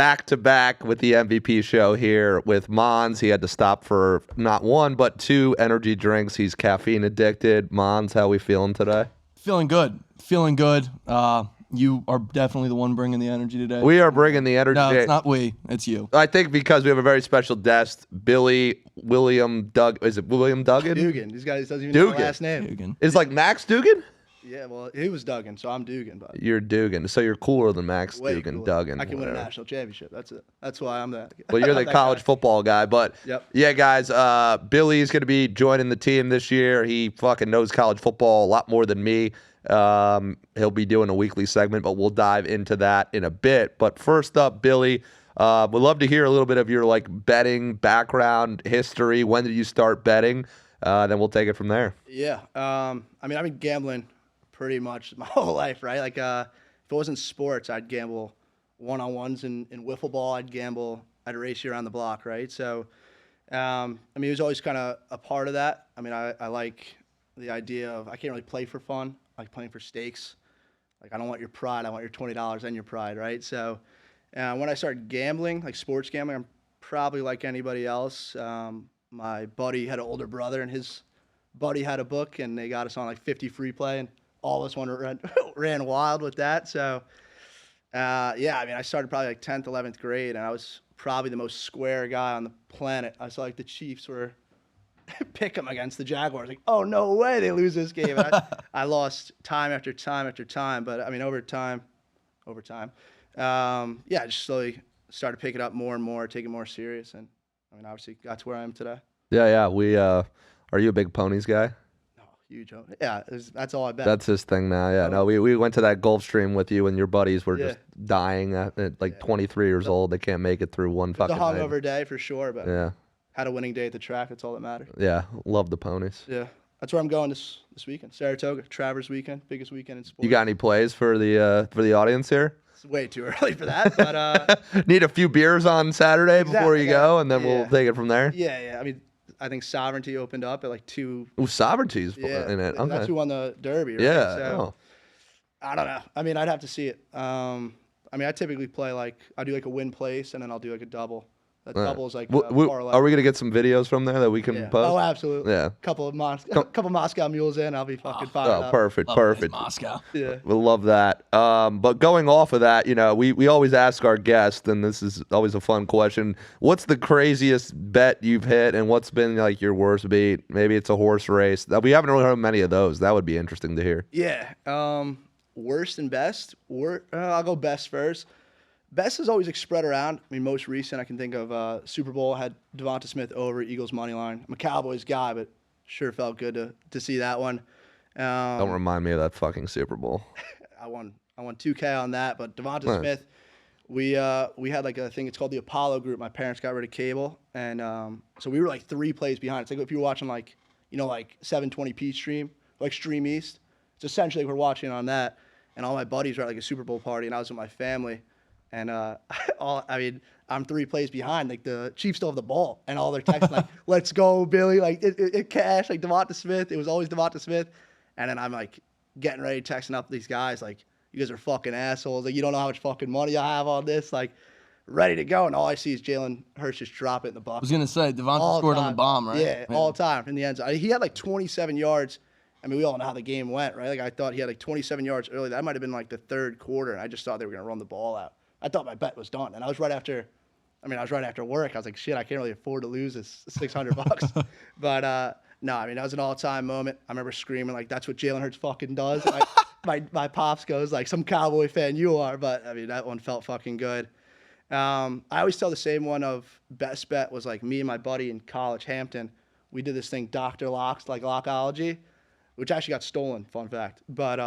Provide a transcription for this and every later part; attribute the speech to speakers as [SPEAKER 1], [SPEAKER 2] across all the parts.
[SPEAKER 1] back to back with the MVP show here with Mons. He had to stop for not one, but 2 energy drinks. He's caffeine addicted. Mons, how we feeling today?
[SPEAKER 2] Feeling good. Feeling good. You are definitely the one bringing the energy today.
[SPEAKER 1] We are bringing the energy.
[SPEAKER 2] No, it's not we. It's you.
[SPEAKER 1] I think because we have a very special guest, Billy William Duggan. Is it William Duggan?
[SPEAKER 3] Dugan. These guys doesn't even know
[SPEAKER 1] Dugan.
[SPEAKER 3] the last name.
[SPEAKER 2] Dugan.
[SPEAKER 1] Is like Max Dugan?
[SPEAKER 3] Yeah, well, he was Duggan, so I'm Dugan. But
[SPEAKER 1] You're Dugan. So you're cooler than Max
[SPEAKER 3] way
[SPEAKER 1] Dugan.
[SPEAKER 3] cooler.
[SPEAKER 1] Duggan.
[SPEAKER 3] I can win a
[SPEAKER 1] whatever.
[SPEAKER 3] national championship. That's it. That's why I'm that.
[SPEAKER 1] Well, you're the
[SPEAKER 3] that
[SPEAKER 1] college
[SPEAKER 3] guy.
[SPEAKER 1] football guy. But
[SPEAKER 3] Yep.
[SPEAKER 1] yeah, guys, Billy's going to be joining the team this year. He fucking knows college football a lot more than me. He'll be doing a weekly segment, but we'll dive into that in a bit. But first up, Billy, would love to hear a little bit of your like betting background, history. When did you start betting? Then we'll take it from there.
[SPEAKER 3] Yeah. I mean, I've been gambling pretty much my whole life, right? Like, if it wasn't sports, I'd gamble one-on-ones in wiffle ball. I'd gamble. I'd race you around the block, right? So, I mean, it was always kind of a part of that. I mean, I like the idea of I can't really play for fun. I like playing for stakes. Like, I don't want your pride. I want your $20 and your pride, right? So, when I started gambling, like sports gambling, I'm probably like anybody else. My buddy had an older brother, and his buddy had a book, and they got us on like 50 free play, and all of us ran wild with that. So, yeah, I mean, I started probably like 10th, 11th grade, and I was probably the most square guy on the planet. I saw like the Chiefs were pick them against the Jaguars. Like, oh, no way they lose this game. And I lost time after time after time. But, I mean, over time, yeah, I just slowly started picking up more and more, taking it more serious. And, I mean, obviously got to where I am today.
[SPEAKER 1] Yeah. We are you a big ponies guy?
[SPEAKER 3] Oh, huge. Yeah, that's all I bet.
[SPEAKER 1] That's his thing now. Yeah. No, we went to that Gulfstream with you, and your buddies were just dying at like 23 years old. They can't make it through one fucking
[SPEAKER 3] It's a
[SPEAKER 1] night.
[SPEAKER 3] hungover day for sure, but
[SPEAKER 1] Yeah.
[SPEAKER 3] had a winning day at the track. That's all that matters.
[SPEAKER 1] Yeah. Love the ponies.
[SPEAKER 3] Yeah. That's where I'm going this weekend. Saratoga, Travers weekend, biggest weekend in sports.
[SPEAKER 1] You got any plays for the audience here?
[SPEAKER 3] It's way too early for that, but
[SPEAKER 1] Need a few beers on Saturday before you
[SPEAKER 3] Exactly,
[SPEAKER 1] go, and then we'll
[SPEAKER 3] yeah.
[SPEAKER 1] take it from there.
[SPEAKER 3] yeah. I mean, I think Sovereignty opened up at like 2.
[SPEAKER 1] Ooh, Sovereignty's
[SPEAKER 3] Yeah,
[SPEAKER 1] in it. Okay.
[SPEAKER 3] that's who won the Derby, right?
[SPEAKER 1] Yeah.
[SPEAKER 3] So,
[SPEAKER 1] Oh.
[SPEAKER 3] I don't know. I mean, I'd have to see it. I mean, I typically play I do like a win place, and then I'll do like a double. That double is like parlay.
[SPEAKER 1] Are we gonna get some videos from there that we can
[SPEAKER 3] Yeah.
[SPEAKER 1] post?
[SPEAKER 3] Oh, absolutely.
[SPEAKER 1] Yeah.
[SPEAKER 3] Couple Moscow mules in, I'll be fucking fired
[SPEAKER 1] Oh,
[SPEAKER 3] up.
[SPEAKER 1] perfect.
[SPEAKER 2] Moscow.
[SPEAKER 3] Yeah.
[SPEAKER 1] We'll love that. But going off of that, we always ask our guests, and this is always a fun question. What's the craziest bet you've hit, and what's been like your worst beat? Maybe it's a horse race. We haven't really heard many of those. That would be interesting to hear.
[SPEAKER 3] Yeah. Worst and best. I'll go best first. Best is always like spread around. I mean, most recent I can think of Super Bowl had Devonta Smith over Eagles money line. I'm a Cowboys guy, but sure felt good to see that one.
[SPEAKER 1] Don't remind me of that fucking Super Bowl.
[SPEAKER 3] I won 2K on that, but Devonta Smith, we had like a thing. It's called the Apollo Group. My parents got rid of cable, and so we were like 3 plays behind. It's like if you were watching like 720p stream, like Stream East. It's essentially like we're watching on that, and all my buddies were at like a Super Bowl party, and I was with my family. And I'm 3 plays behind. Like the Chiefs still have the ball, and all they're texting like, "Let's go, Billy!" Like it cash. Like Devonta Smith. It was always Devonta Smith. And then I'm like getting ready, texting up these guys like, "You guys are fucking assholes. Like you don't know how much fucking money I have on this." Like ready to go, and all I see is Jalen Hurts just drop it in the
[SPEAKER 2] I
[SPEAKER 3] bucket.
[SPEAKER 2] was gonna say Devonta scored on the bomb, right?
[SPEAKER 3] Yeah, all time in the end zone. He had like 27 yards. I mean, we all know how the game went, right? Like I thought he had like 27 yards early. That might have been like the 3rd quarter, and I just thought they were gonna run the ball out. I thought my bet was done, and I was right after work. I was like, shit, I can't really afford to lose this $600. But no, I mean, that was an all-time moment. I remember screaming like, "That's what Jalen Hurts fucking does." My pops goes like, "Some Cowboy fan you are," but I mean, that one felt fucking good. I always tell the same one of best bet was like me and my buddy in college, Hampton. We did this thing, Dr. Locks, like Lockology, which actually got stolen. Fun fact, but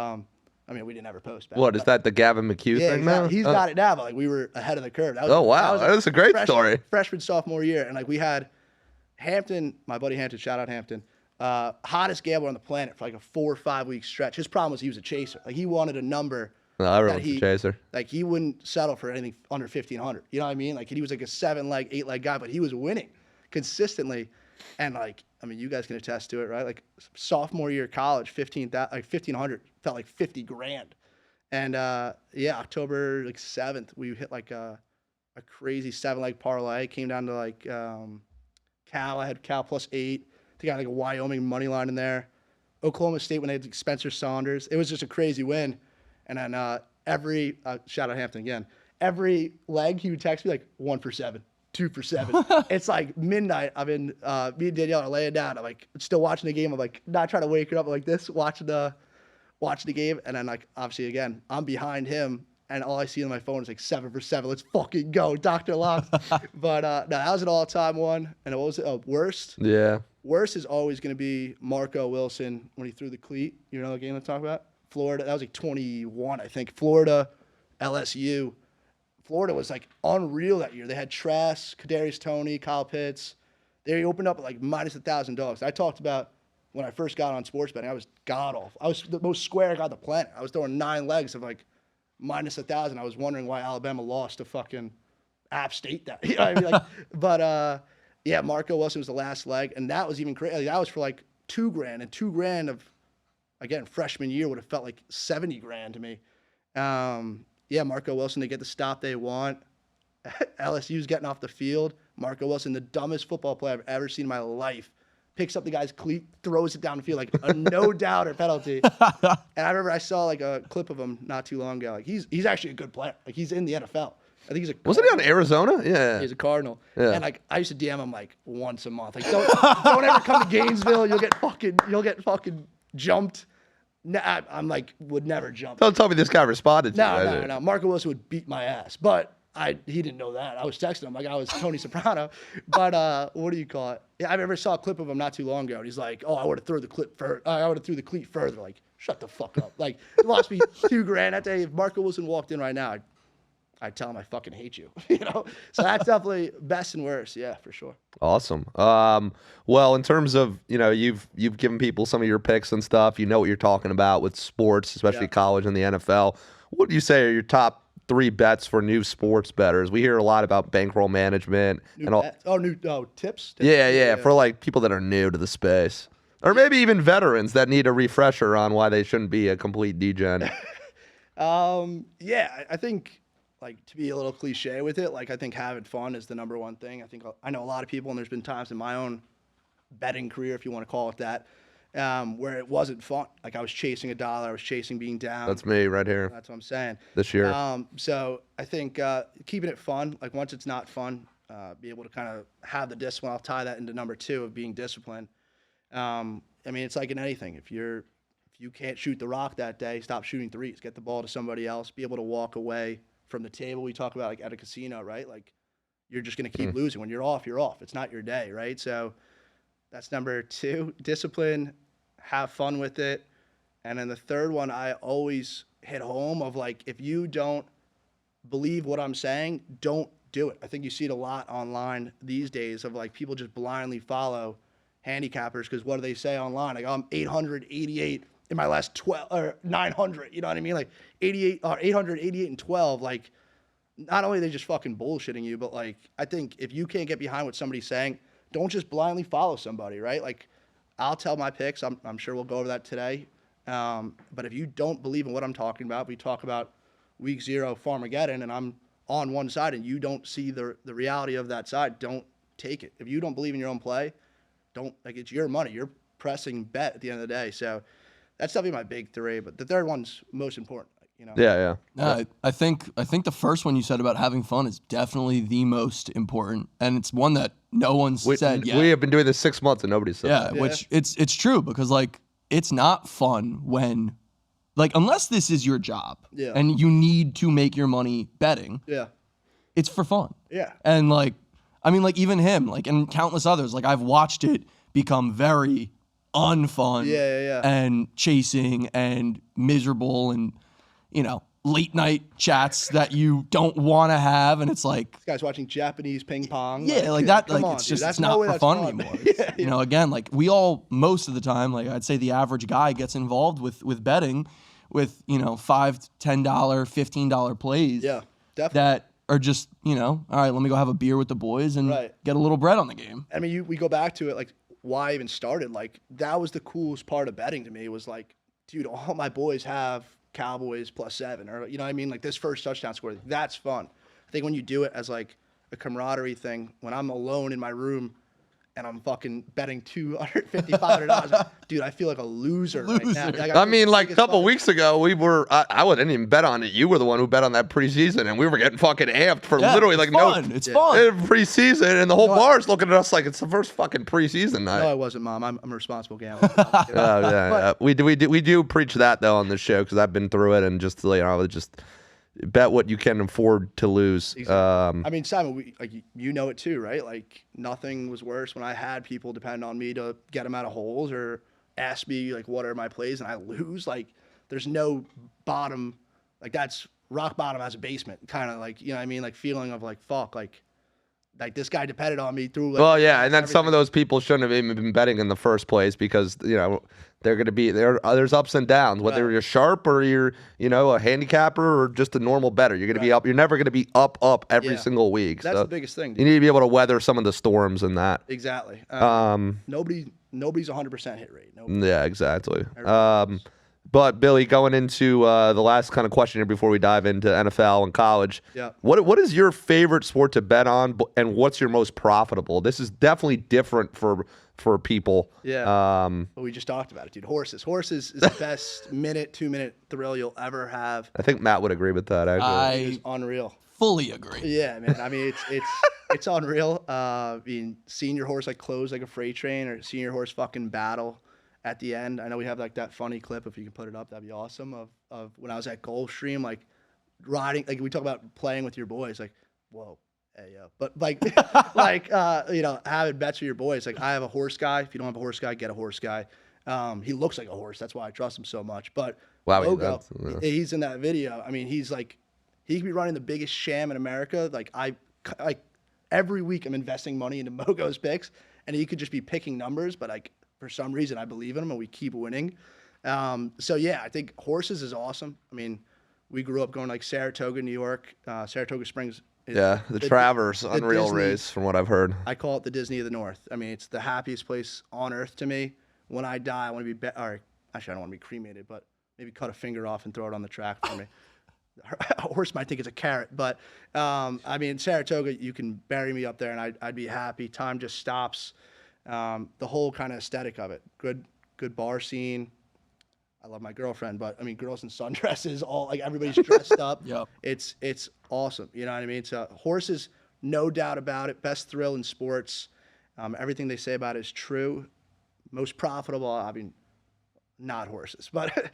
[SPEAKER 3] I mean, we didn't ever post back.
[SPEAKER 1] What is that? The Gavin McHugh
[SPEAKER 3] Yeah,
[SPEAKER 1] thing now?
[SPEAKER 3] he's got it now, but like we were ahead of the curve. That was,
[SPEAKER 1] Oh wow,
[SPEAKER 3] that was
[SPEAKER 1] that's a great story.
[SPEAKER 3] Freshman, sophomore year, and like we had Hampton, my buddy Hampton, shout out Hampton, hottest gambler on the planet for like a 4 or 5 week stretch. His problem was he was a chaser. Like he wanted a number.
[SPEAKER 1] No, everyone's a chaser.
[SPEAKER 3] Like he wouldn't settle for anything under 1,500. You know what I mean? Like he was like a 7-leg, 8-leg guy, but he was winning consistently. And like, I mean, you guys can attest to it, right? Like sophomore year of college, 1,500 felt like 50 grand. And yeah, October like 7th, we hit like a crazy 7-leg parlay. Came down to like Cal. I had Cal +8. I think I had like a Wyoming money line in there. Oklahoma State when they had Spencer Saunders. It was just a crazy win. And then every shout out Hampton again. Every leg he would text me like 1 for 7, 2 for 7. It's like midnight. I'm in me and Danielle are laying down. I'm like still watching the game. I'm like not trying to wake her up. I'm like this, watching the game. And then like obviously again, I'm behind him. And all I see on my phone is like 7 for 7. Let's fucking go, Dr. Locks. But no, that was an all-time one. And what was it? Worst?
[SPEAKER 1] Yeah.
[SPEAKER 3] Worst is always going to be Marco Wilson when he threw the cleat. You know the game I'm talking about? Florida. That was like 21, I think. Florida, LSU. Florida was like unreal that year. They had Trask, Kadarius Toney, Kyle Pitts. They opened up at like -$1,000. I talked about when I first got on sports betting, I was god-awful. I was the most square guy on the planet. I was throwing 9 legs of like -1,000. I was wondering why Alabama lost to fucking App State. That you know what I mean? Like, but yeah, Marco Wilson was the last leg, and that was even crazy. That was for like $2,000, and $2,000 of again freshman year would have felt like $70,000 to me. Yeah, Marco Wilson, they get the stop they want. LSU's getting off the field. Marco Wilson, the dumbest football player I've ever seen in my life, picks up the guy's cleat, throws it down the field like a no-doubter penalty. And I remember I saw like a clip of him not too long ago. Like he's actually a good player. Like he's in the NFL. I think he's a
[SPEAKER 1] Wasn't he on Arizona? Yeah.
[SPEAKER 3] He's a Cardinal.
[SPEAKER 1] Yeah.
[SPEAKER 3] And like I used to DM him like once a month. Like don't ever come to Gainesville. You'll get fucking jumped. Nah, I'm like would never jump.
[SPEAKER 1] Don't tell me this guy responded to you.
[SPEAKER 3] No. Marco Wilson would beat my ass, but he didn't know that. I was texting him like I was Tony Soprano. But what do you call it? Yeah, I remember saw a clip of him not too long ago, and he's like, "Oh, I would have threw the clip further. I would have threw the cleat further." Like, shut the fuck up. Like, it lost me $2,000 that day. If Marco Wilson walked in right now, I'd tell him I fucking hate you. You know. So that's definitely best and worst. Yeah, for sure.
[SPEAKER 1] Awesome. Well, in terms of, you've given people some of your picks and stuff. You know what you're talking about with sports, especially college and the NFL. What do you say are your top 3 bets for new sports bettors? We hear a lot about bankroll management and all.
[SPEAKER 3] Tips?
[SPEAKER 1] Yeah, for like people that are new to the space. Or maybe even veterans that need a refresher on why they shouldn't be a complete degen.
[SPEAKER 3] Yeah, I think like to be a little cliche with it, like I think having fun is the number one thing. I know a lot of people, and there's been times in my own betting career, if you want to call it that, where it wasn't fun. Like I was chasing $1, I was chasing being down.
[SPEAKER 1] That's me right here.
[SPEAKER 3] That's what I'm saying.
[SPEAKER 1] This year.
[SPEAKER 3] So I think keeping it fun, like once it's not fun, be able to kind of have the discipline. I'll tie that into number 2 of being disciplined. I mean, it's like in anything. If you can't shoot the rock that day, stop shooting threes. Get the ball to somebody else. Be able to walk away from the table. We talk about like at a casino, right? Like you're just going to keep losing. When you're off, you're off. It's not your day, right? So that's number 2. Discipline, have fun with it. And then the third one, I always hit home of like, if you don't believe what I'm saying, don't do it. I think you see it a lot online these days of like people just blindly follow handicappers because what do they say online? Like, I'm 888 in my last 12 or 900. You know what I mean? Like 888 and 12. Like, not only are they just fucking bullshitting you, but like I think if you can't get behind what somebody's saying, don't just blindly follow somebody, right? Like, I'll tell my picks. I'm sure we'll go over that today. But if you don't believe in what I'm talking about, we talk about week 0 Farmageddon, and I'm on one side, and you don't see the reality of that side, don't take it. If you don't believe in your own play, it's your money. You're pressing bet at the end of the day. So that's definitely my big 3. But the third one's most important.
[SPEAKER 1] Yeah.
[SPEAKER 2] I think the first one you said about having fun is definitely the most important, and it's one that no one's said yet.
[SPEAKER 1] We have been doing this 6 months and nobody said that.
[SPEAKER 2] Which it's true because like it's not fun when like unless this is your job and you need to make your money betting.
[SPEAKER 3] Yeah.
[SPEAKER 2] It's for fun.
[SPEAKER 3] Yeah.
[SPEAKER 2] And like I mean like even him like and countless others like I've watched it become very unfun and chasing and miserable and late night chats that you don't want to have, and it's like
[SPEAKER 3] this guy's watching Japanese ping pong.
[SPEAKER 2] Yeah, like that. Like it's just it's not for fun anymore. Again, like we all most of the time, like I'd say the average guy gets involved with betting, with $5, $10, $15 plays.
[SPEAKER 3] Yeah, definitely.
[SPEAKER 2] That are just all right. Let me go have a beer with the boys and get a little bread on the game.
[SPEAKER 3] I mean, we go back to it like why I even started. Like that was the coolest part of betting to me was like, dude, all my boys have Cowboys +7, or you know what I mean, like this first touchdown score. That's fun. I think when you do it as like a camaraderie thing, when I'm alone in my room and I'm fucking betting $250, $500, like, dude, I feel like a loser right now. Like,
[SPEAKER 1] I mean, like a couple weeks ago, I wouldn't even bet on it. You were the one who bet on that preseason, and we were getting fucking amped for literally like
[SPEAKER 2] fun. It's fun.
[SPEAKER 1] Preseason, and the whole bar's looking at us like it's the first fucking preseason night.
[SPEAKER 3] No, I wasn't, Mom. I'm a responsible gambler.
[SPEAKER 1] We do preach that though on this show because I've been through it and just just bet what you can afford to lose.
[SPEAKER 3] Exactly. I mean, Simon, you know it too, right? Like nothing was worse when I had people depend on me to get them out of holes or ask me like, what are my plays, and I lose. Like, there's no bottom. Like that's rock bottom as a basement, kind of like, you know what I mean? Like feeling of like, fuck, like this guy depended on me through. Like,
[SPEAKER 1] well, yeah, and then some of those people shouldn't have even been betting in the first place because they're going to be there's ups and downs, whether you're sharp or you're a handicapper or just a normal bettor. You're going to be up. You're never going to be up every single week.
[SPEAKER 3] That's the biggest thing, dude.
[SPEAKER 1] You need to be able to weather some of the storms in that.
[SPEAKER 3] Exactly. Nobody's 100% hit rate.
[SPEAKER 1] Nobody. Yeah, exactly. But Billy, going into the last kind of question here before we dive into NFL and college, what is your favorite sport to bet on, and what's your most profitable? This is definitely different for people.
[SPEAKER 3] Yeah. But we just talked about it, dude. Horses is the best 2-minute thrill you'll ever have.
[SPEAKER 1] I think Matt would agree with that. Actually,
[SPEAKER 3] It's unreal.
[SPEAKER 2] Fully agree.
[SPEAKER 3] Yeah, man. I mean, it's unreal. Seeing your horse like close like a freight train, or seeing your horse fucking battle at the end. I know we have like that funny clip. If you can put it up, that'd be awesome. Of when I was at Gulfstream, like riding, like we talk about playing with your boys, like, whoa, hey yo. But like, having bets with your boys. Like I have a horse guy. If you don't have a horse guy, get a horse guy. He looks like a horse. That's why I trust him so much. But Logo, he's in that video. I mean, he's like, he could be running the biggest sham in America. Like every week I'm investing money into Mogo's picks, and he could just be picking numbers, but like for some reason I believe in him and we keep winning. So yeah, I think horses is awesome. I mean, we grew up going like Saratoga, New York, Saratoga Springs.
[SPEAKER 1] The Travers, unreal Disney race from what I've heard.
[SPEAKER 3] I call it the Disney of the North. I mean, it's the happiest place on earth to me. When I die, I want to be, or actually I don't want to be cremated, but maybe cut a finger off and throw it on the track for me. A horse might think it's a carrot, but I mean, Saratoga, you can bury me up there and I'd be happy. Time just stops. The whole kind of aesthetic of it. Good bar scene. I love my girlfriend, but I mean, girls in sundresses, all like everybody's dressed up.
[SPEAKER 2] Yep.
[SPEAKER 3] It's awesome. You know what I mean? So horses, no doubt about it. Best thrill in sports. Everything they say about it is true. Most profitable. I mean, not horses, but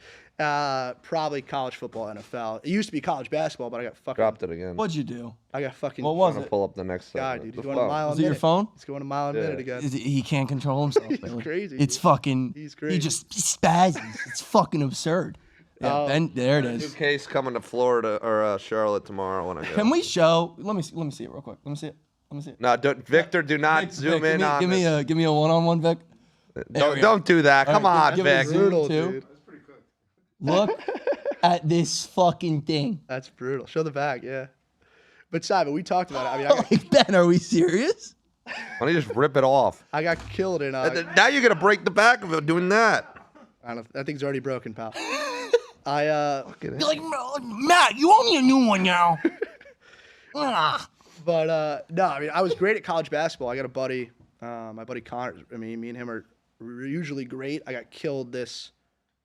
[SPEAKER 3] probably college football, NFL. It used to be college basketball, but I got fucking
[SPEAKER 1] dropped it again.
[SPEAKER 2] What'd you do?
[SPEAKER 3] I got fucking.
[SPEAKER 2] What was it?
[SPEAKER 1] Pull up the next
[SPEAKER 3] guy, dude. He's going a mile a minute.
[SPEAKER 2] Was it your phone?
[SPEAKER 3] He's going a mile a minute again.
[SPEAKER 2] He can't control himself.
[SPEAKER 3] He's crazy.
[SPEAKER 2] It's fucking.
[SPEAKER 3] He's crazy.
[SPEAKER 2] He just spazzes. It's fucking absurd. Yeah, Ben, there it is.
[SPEAKER 1] New case coming to Florida or Charlotte tomorrow when I go.
[SPEAKER 2] Can we show? Let me see it real quick. Let me see it.
[SPEAKER 1] No, Victor, do not zoom in on this.
[SPEAKER 2] Give me a one-on-one, Vic.
[SPEAKER 1] Don't do that. Come on, Vic.
[SPEAKER 3] Brutal, dude.
[SPEAKER 4] That's pretty cooked.
[SPEAKER 2] Look at this fucking thing.
[SPEAKER 3] That's brutal. Show the back, yeah. But Simon, we talked about it. I mean,
[SPEAKER 2] like, Ben, are we serious?
[SPEAKER 1] Why don't you just rip it off?
[SPEAKER 3] I got killed in.
[SPEAKER 1] Now you're gonna break the back of it doing that.
[SPEAKER 3] I don't. That thing's already broken, pal.
[SPEAKER 2] You're like, Matt, you owe me a new one now.
[SPEAKER 3] But no, I mean, I was great at college basketball. I got a buddy, my buddy Connor. I mean, me and him are usually great. I got killed this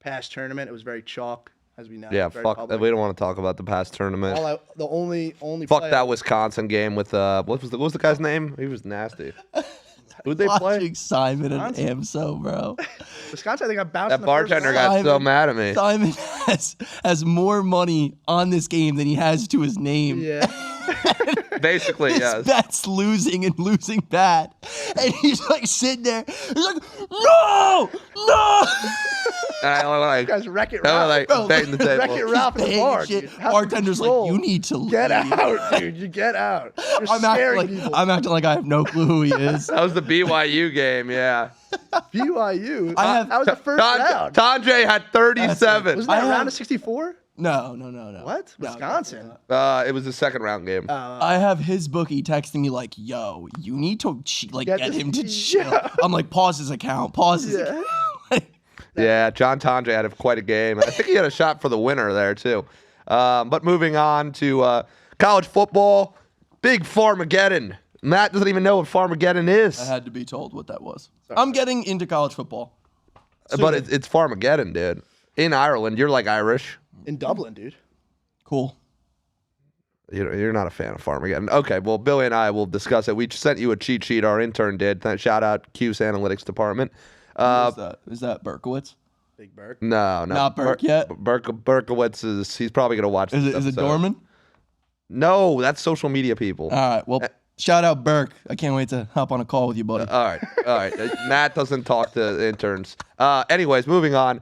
[SPEAKER 3] past tournament. It was very chalk, as we know.
[SPEAKER 1] Yeah, fuck.
[SPEAKER 3] Public.
[SPEAKER 1] We don't want to talk about the past tournament.
[SPEAKER 3] The only
[SPEAKER 1] fuck that Wisconsin game with what was the guy's name? He was nasty. Who'd they play?
[SPEAKER 2] Watching Simon and Amso, bro.
[SPEAKER 3] Wisconsin, I think I bounced.
[SPEAKER 1] That bartender got so mad at me.
[SPEAKER 2] Simon has more money on this game than he has to his name.
[SPEAKER 3] Yeah.
[SPEAKER 1] Basically, yes.
[SPEAKER 2] That's losing and losing bad. And he's like sitting there. He's like, no!
[SPEAKER 1] And I like,
[SPEAKER 3] guys, Wreck-It Ralph.
[SPEAKER 1] Like, bang the table.
[SPEAKER 3] Wreck-It Ralph in the bar.
[SPEAKER 2] Bartender's like, you need to
[SPEAKER 3] get out, dude. You get out. You're
[SPEAKER 2] I'm acting like I have no clue who he is.
[SPEAKER 1] That was the BYU game, yeah.
[SPEAKER 3] BYU? That was the first round.
[SPEAKER 1] Tandre had 37.
[SPEAKER 3] Wasn't that round of 64?
[SPEAKER 2] No.
[SPEAKER 3] What? Wisconsin?
[SPEAKER 1] It was the second round game.
[SPEAKER 2] I have his bookie texting me like, yo, you need to get him to chill. Yeah. I'm like, pause his account.
[SPEAKER 1] Yeah, John Tandre had quite a game. I think he had a shot for the winner there, too. But moving on to college football, Big Farmageddon. Matt doesn't even know what Farmageddon is.
[SPEAKER 2] I had to be told what that was. I'm getting into college football.
[SPEAKER 1] But it's Farmageddon, dude. In Ireland, you're like Irish.
[SPEAKER 3] In Dublin, dude.
[SPEAKER 2] Cool.
[SPEAKER 1] You're not a fan of Farmageddon. Okay, well, Billy and I will discuss it. We sent you a cheat sheet. Our intern did. Shout out Q's Analytics Department.
[SPEAKER 2] Is that Berkowitz?
[SPEAKER 3] Big Burke.
[SPEAKER 1] No.
[SPEAKER 2] Not Burke yet?
[SPEAKER 1] Berkowitz he's probably going to watch this
[SPEAKER 2] Is it Dorman?
[SPEAKER 1] No, that's social media people.
[SPEAKER 2] All right, well, shout out Burke. I can't wait to hop on a call with you, buddy.
[SPEAKER 1] All right. Matt doesn't talk to interns. Anyways, moving on.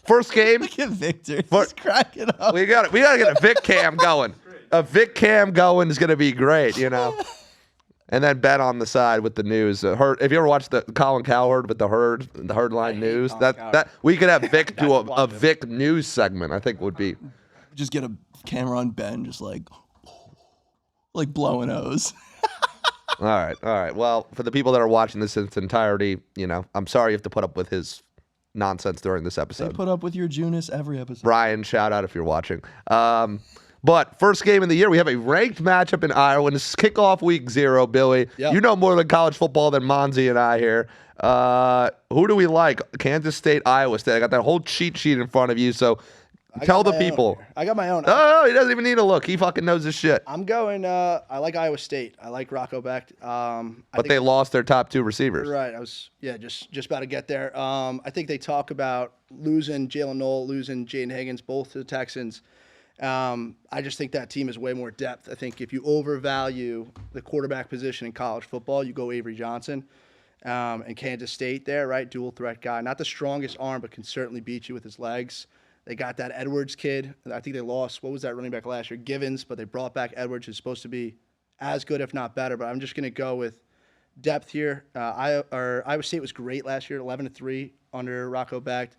[SPEAKER 1] First game.
[SPEAKER 2] Look at Victor. He's cracking up.
[SPEAKER 1] We got to get a Vic cam going. A Vic cam going is going to be great, you know. And then Bet on the side with the news. If you ever watched the Colin Cowherd with the Herdline News, that we could have Vic do a Vic news segment. I think would be.
[SPEAKER 2] Just get a camera on Ben, just like blowing O's.
[SPEAKER 1] All right. Well, for the people that are watching this in its entirety, I'm sorry you have to put up with his nonsense during this episode.
[SPEAKER 2] I put up with your Junis every episode.
[SPEAKER 1] Brian, shout out if you're watching. But first game of the year, we have a ranked matchup in Ireland. This is kickoff week 0, Billy.
[SPEAKER 3] Yep.
[SPEAKER 1] You know more than college football than Monzi and I here. Who do we like? Kansas State, Iowa State. I got that whole cheat sheet in front of you, so tell the people.
[SPEAKER 3] I got my own.
[SPEAKER 1] Oh, he doesn't even need to look. He fucking knows his shit.
[SPEAKER 3] I'm going. I like Iowa State. I like Rocco Becht.
[SPEAKER 1] But they lost their top 2 receivers.
[SPEAKER 3] Right. I was just about to get there. I think they talk about losing Jalen Noel, losing Jaden Higgins, both to the Texans. I just think that team has way more depth. I think if you overvalue the quarterback position in college football, you go Avery Johnson. And Kansas State there, right? Dual threat guy. Not the strongest arm, but can certainly beat you with his legs. They got that Edwards kid. I think they lost, what was that running back last year? Givens, but they brought back Edwards, who's supposed to be as good, if not better. But I'm just going to go with depth here. Iowa State was great last year, 11-3 under Rocco Becht.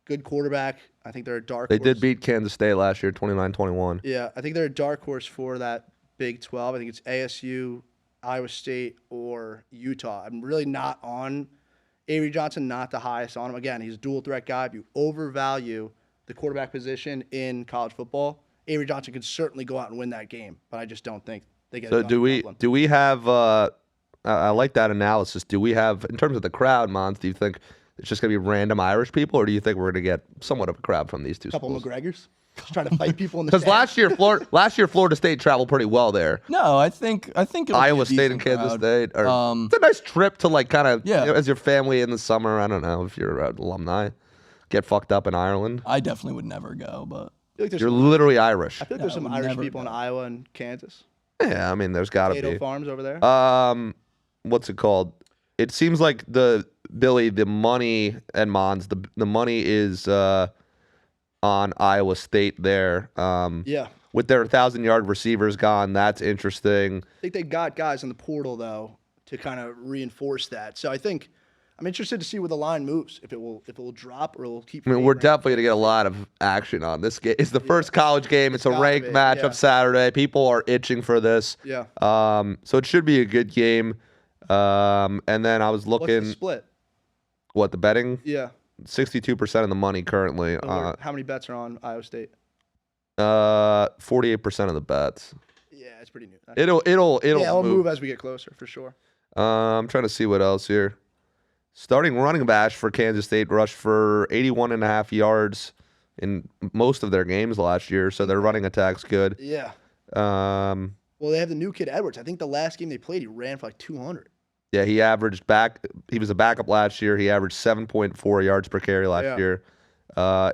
[SPEAKER 3] Good quarterback. I think they're a dark horse.
[SPEAKER 1] They did beat Kansas State last year, 29-21.
[SPEAKER 3] Yeah, I think they're a dark horse for that Big 12. I think it's ASU, Iowa State, or Utah. I'm really not on Avery Johnson, not the highest on him. Again, he's a dual threat guy. If you overvalue the quarterback position in college football, Avery Johnson can certainly go out and win that game, but I just don't think they get it done.
[SPEAKER 1] So do we have I like that analysis. Do we have, in terms of the crowd, Mons, do you think it's just going to be random Irish people, or do you think we're going to get somewhat of a crowd from these two schools?
[SPEAKER 3] A couple McGregors just trying to fight people in the
[SPEAKER 1] Because
[SPEAKER 3] stands.
[SPEAKER 1] last year Florida State traveled pretty well there.
[SPEAKER 2] No, I think it'll
[SPEAKER 1] Iowa
[SPEAKER 2] be a
[SPEAKER 1] State and
[SPEAKER 2] decent
[SPEAKER 1] Kansas
[SPEAKER 2] crowd.
[SPEAKER 1] State. It's a nice trip to as your family in the summer. I don't know if you're an alumni. Get fucked up in Ireland.
[SPEAKER 2] I definitely would never go, but
[SPEAKER 1] You're literally Irish.
[SPEAKER 3] I feel like there's some Irish people in Iowa and Kansas.
[SPEAKER 1] Yeah, I mean, there's got to be.
[SPEAKER 3] Potato farms over there.
[SPEAKER 1] What's it called? It seems like Billy, the money, and Mons, the money is on Iowa State there.
[SPEAKER 3] Yeah.
[SPEAKER 1] With their 1,000-yard receivers gone, that's interesting.
[SPEAKER 3] I think they got guys in the portal, though, to kind of reinforce that. So I think I'm interested to see where the line moves, if it will drop or it will keep.
[SPEAKER 1] I mean, we're definitely going to get a lot of action on this game. It's the first college game. It's a ranked matchup Saturday. People are itching for this.
[SPEAKER 3] Yeah.
[SPEAKER 1] So it should be a good game. And then I was looking.
[SPEAKER 3] What's the split?
[SPEAKER 1] What, the betting?
[SPEAKER 3] Yeah.
[SPEAKER 1] 62% of the money currently.
[SPEAKER 3] How many bets are on Iowa State?
[SPEAKER 1] 48% of the bets.
[SPEAKER 3] Yeah, it's pretty new.
[SPEAKER 1] It'll
[SPEAKER 3] move as we get closer for sure.
[SPEAKER 1] I'm trying to see what else here. Starting running back for Kansas State rushed for 81.5 yards in most of their games last year, so their running attack's good.
[SPEAKER 3] Yeah.
[SPEAKER 1] Well,
[SPEAKER 3] they have the new kid Edwards. I think the last game they played, he ran for like 200.
[SPEAKER 1] Yeah, he was a backup last year. He averaged 7.4 yards per carry last year.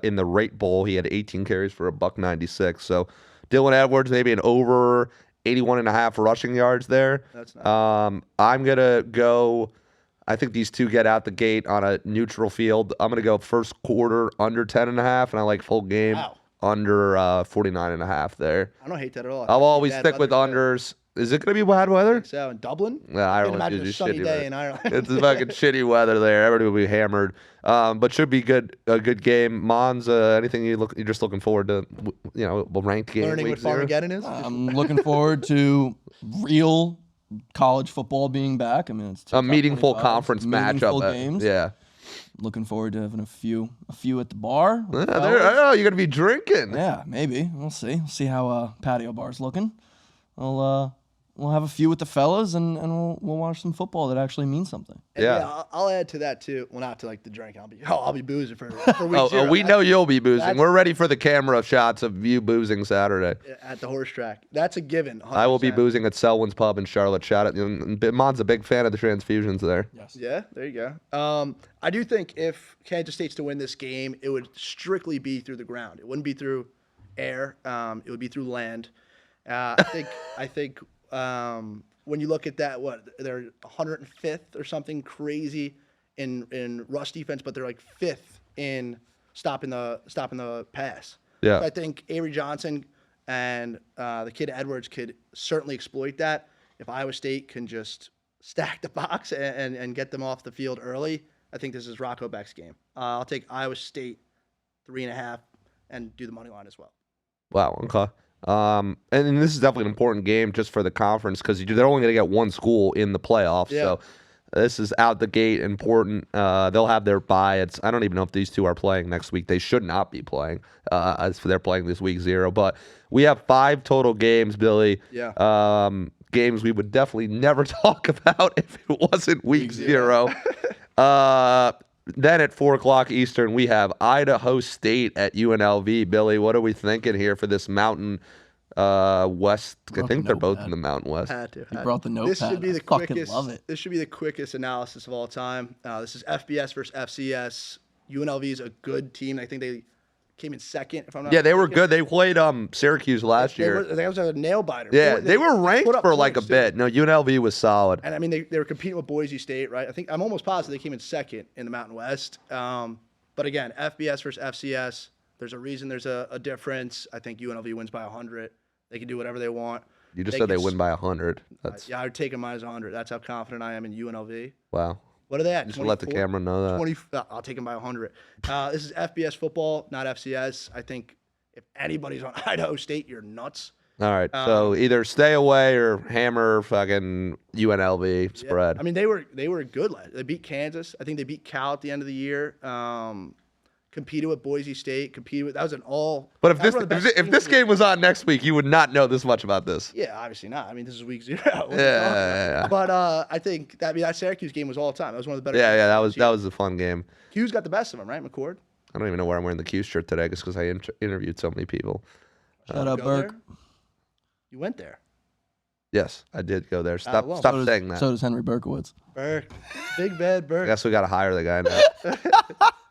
[SPEAKER 1] In the Rate Bowl, he had 18 carries for $196. So Dylan Edwards, maybe an over 81.5 rushing yards there.
[SPEAKER 3] That's nice.
[SPEAKER 1] I'm going to go, I think these two get out the gate on a neutral field. I'm going to go first quarter under 10.5, and I like full game under 49.5 there.
[SPEAKER 3] I don't hate that at all.
[SPEAKER 1] I'll always stick with unders. Is it going to be bad weather?
[SPEAKER 3] So in Dublin?
[SPEAKER 1] Ireland
[SPEAKER 3] is usually shitty day in Ireland.
[SPEAKER 1] It's fucking shitty weather there. Everybody will be hammered. But should be a good game. Mons, anything you're just looking forward to, ranked game?
[SPEAKER 3] Learning what Farmageddon is?
[SPEAKER 2] I'm looking forward to real college football being back. I mean, it's
[SPEAKER 1] a meaningful conference matchup.
[SPEAKER 2] Games.
[SPEAKER 1] Yeah.
[SPEAKER 2] Looking forward to having a few at the bar.
[SPEAKER 1] You're going to be drinking.
[SPEAKER 2] Yeah, maybe. We'll see. We'll see how patio bar's looking. we'll have a few with the fellas, and we'll watch some football that actually means something.
[SPEAKER 3] And
[SPEAKER 1] Yeah.
[SPEAKER 3] I'll add to that too. Well, not to like the drink. I'll be boozing for week 0.
[SPEAKER 1] We know you'll be boozing. We're ready for the camera shots of you boozing Saturday.
[SPEAKER 3] At the horse track. That's a given. 100%.
[SPEAKER 1] I will be boozing at Selwyn's Pub in Charlotte. Shout out. Mon's a big fan of the transfusions there.
[SPEAKER 2] Yes.
[SPEAKER 3] Yeah, there you go. I do think if Kansas State's to win this game, it would strictly be through the ground. It wouldn't be through air. It would be through land. I think when you look at that, they're 105th or something crazy in rush defense, but they're like 5th in stopping the pass.
[SPEAKER 1] Yeah.
[SPEAKER 3] So I think Avery Johnson and the kid Edwards could certainly exploit that. If Iowa State can just stack the box and get them off the field early, I think this is Rocco Beck's game. I'll take Iowa State 3.5 and do the money line as well.
[SPEAKER 1] Wow. Okay. And this is definitely an important game just for the conference because they're only going to get one school in the playoffs.
[SPEAKER 3] Yeah.
[SPEAKER 1] So this is out the gate important. They'll have their bye. I don't even know if these two are playing next week. They should not be playing as they're playing this week 0. But we have 5 total games, Billy.
[SPEAKER 3] Yeah.
[SPEAKER 1] Games we would definitely never talk about if it wasn't week 0. Then at 4 o'clock Eastern, we have Idaho State at UNLV. Billy, what are we thinking here for this Mountain West? I think they're both in the Mountain West.
[SPEAKER 2] You brought the notepad.
[SPEAKER 3] This should be the
[SPEAKER 2] fucking
[SPEAKER 3] quickest.
[SPEAKER 2] love it.
[SPEAKER 3] This should be the quickest analysis of all time. This is FBS versus FCS. UNLV is a good team. I think they came in second. If I'm not
[SPEAKER 1] Yeah, they were
[SPEAKER 3] mistaken.
[SPEAKER 1] good. They played Syracuse last year.
[SPEAKER 3] That was a nail biter.
[SPEAKER 1] Yeah, they were ranked
[SPEAKER 3] put up
[SPEAKER 1] for like a
[SPEAKER 3] points, too.
[SPEAKER 1] bit. No, UNLV was solid.
[SPEAKER 3] And I mean, they were competing with Boise State, right? I'm almost positive they came in second in the Mountain West. But again, FBS versus FCS. There's a reason there's a difference. I think UNLV wins by 100. They can do whatever they want.
[SPEAKER 1] You just said they win by 100.
[SPEAKER 3] Yeah, I would take them minus 100. That's how confident I am in UNLV.
[SPEAKER 1] Wow.
[SPEAKER 3] What are they at?
[SPEAKER 1] Just let the camera know that.
[SPEAKER 3] 20. I'll take them by 100. This is FBS football, not FCS. I think if anybody's on Idaho State, you're nuts.
[SPEAKER 1] All right. So either stay away or hammer fucking UNLV spread.
[SPEAKER 3] Yeah. I mean, they were good. They beat Kansas. I think they beat Cal at the end of the year. Competed with Boise State. That was an all.
[SPEAKER 1] But if this game was on next week, you would not know this much about this.
[SPEAKER 3] Yeah, obviously not. I mean, this is week 0.
[SPEAKER 1] Yeah.
[SPEAKER 3] But I think that Syracuse game was all time. That was one of the better.
[SPEAKER 1] Yeah, that was a fun game.
[SPEAKER 3] Hughes got the best of them, right, McCord?
[SPEAKER 1] I don't even know where I'm wearing the Q shirt today, just because I interviewed so many people.
[SPEAKER 2] Shout out Burke.
[SPEAKER 3] There? You went there.
[SPEAKER 1] Yes, I did go there. Stop
[SPEAKER 2] So
[SPEAKER 1] saying that.
[SPEAKER 2] So does Henry Berkowitz.
[SPEAKER 3] Burke, big bad
[SPEAKER 1] I
[SPEAKER 3] Burke.
[SPEAKER 1] guess we got to hire the guy now.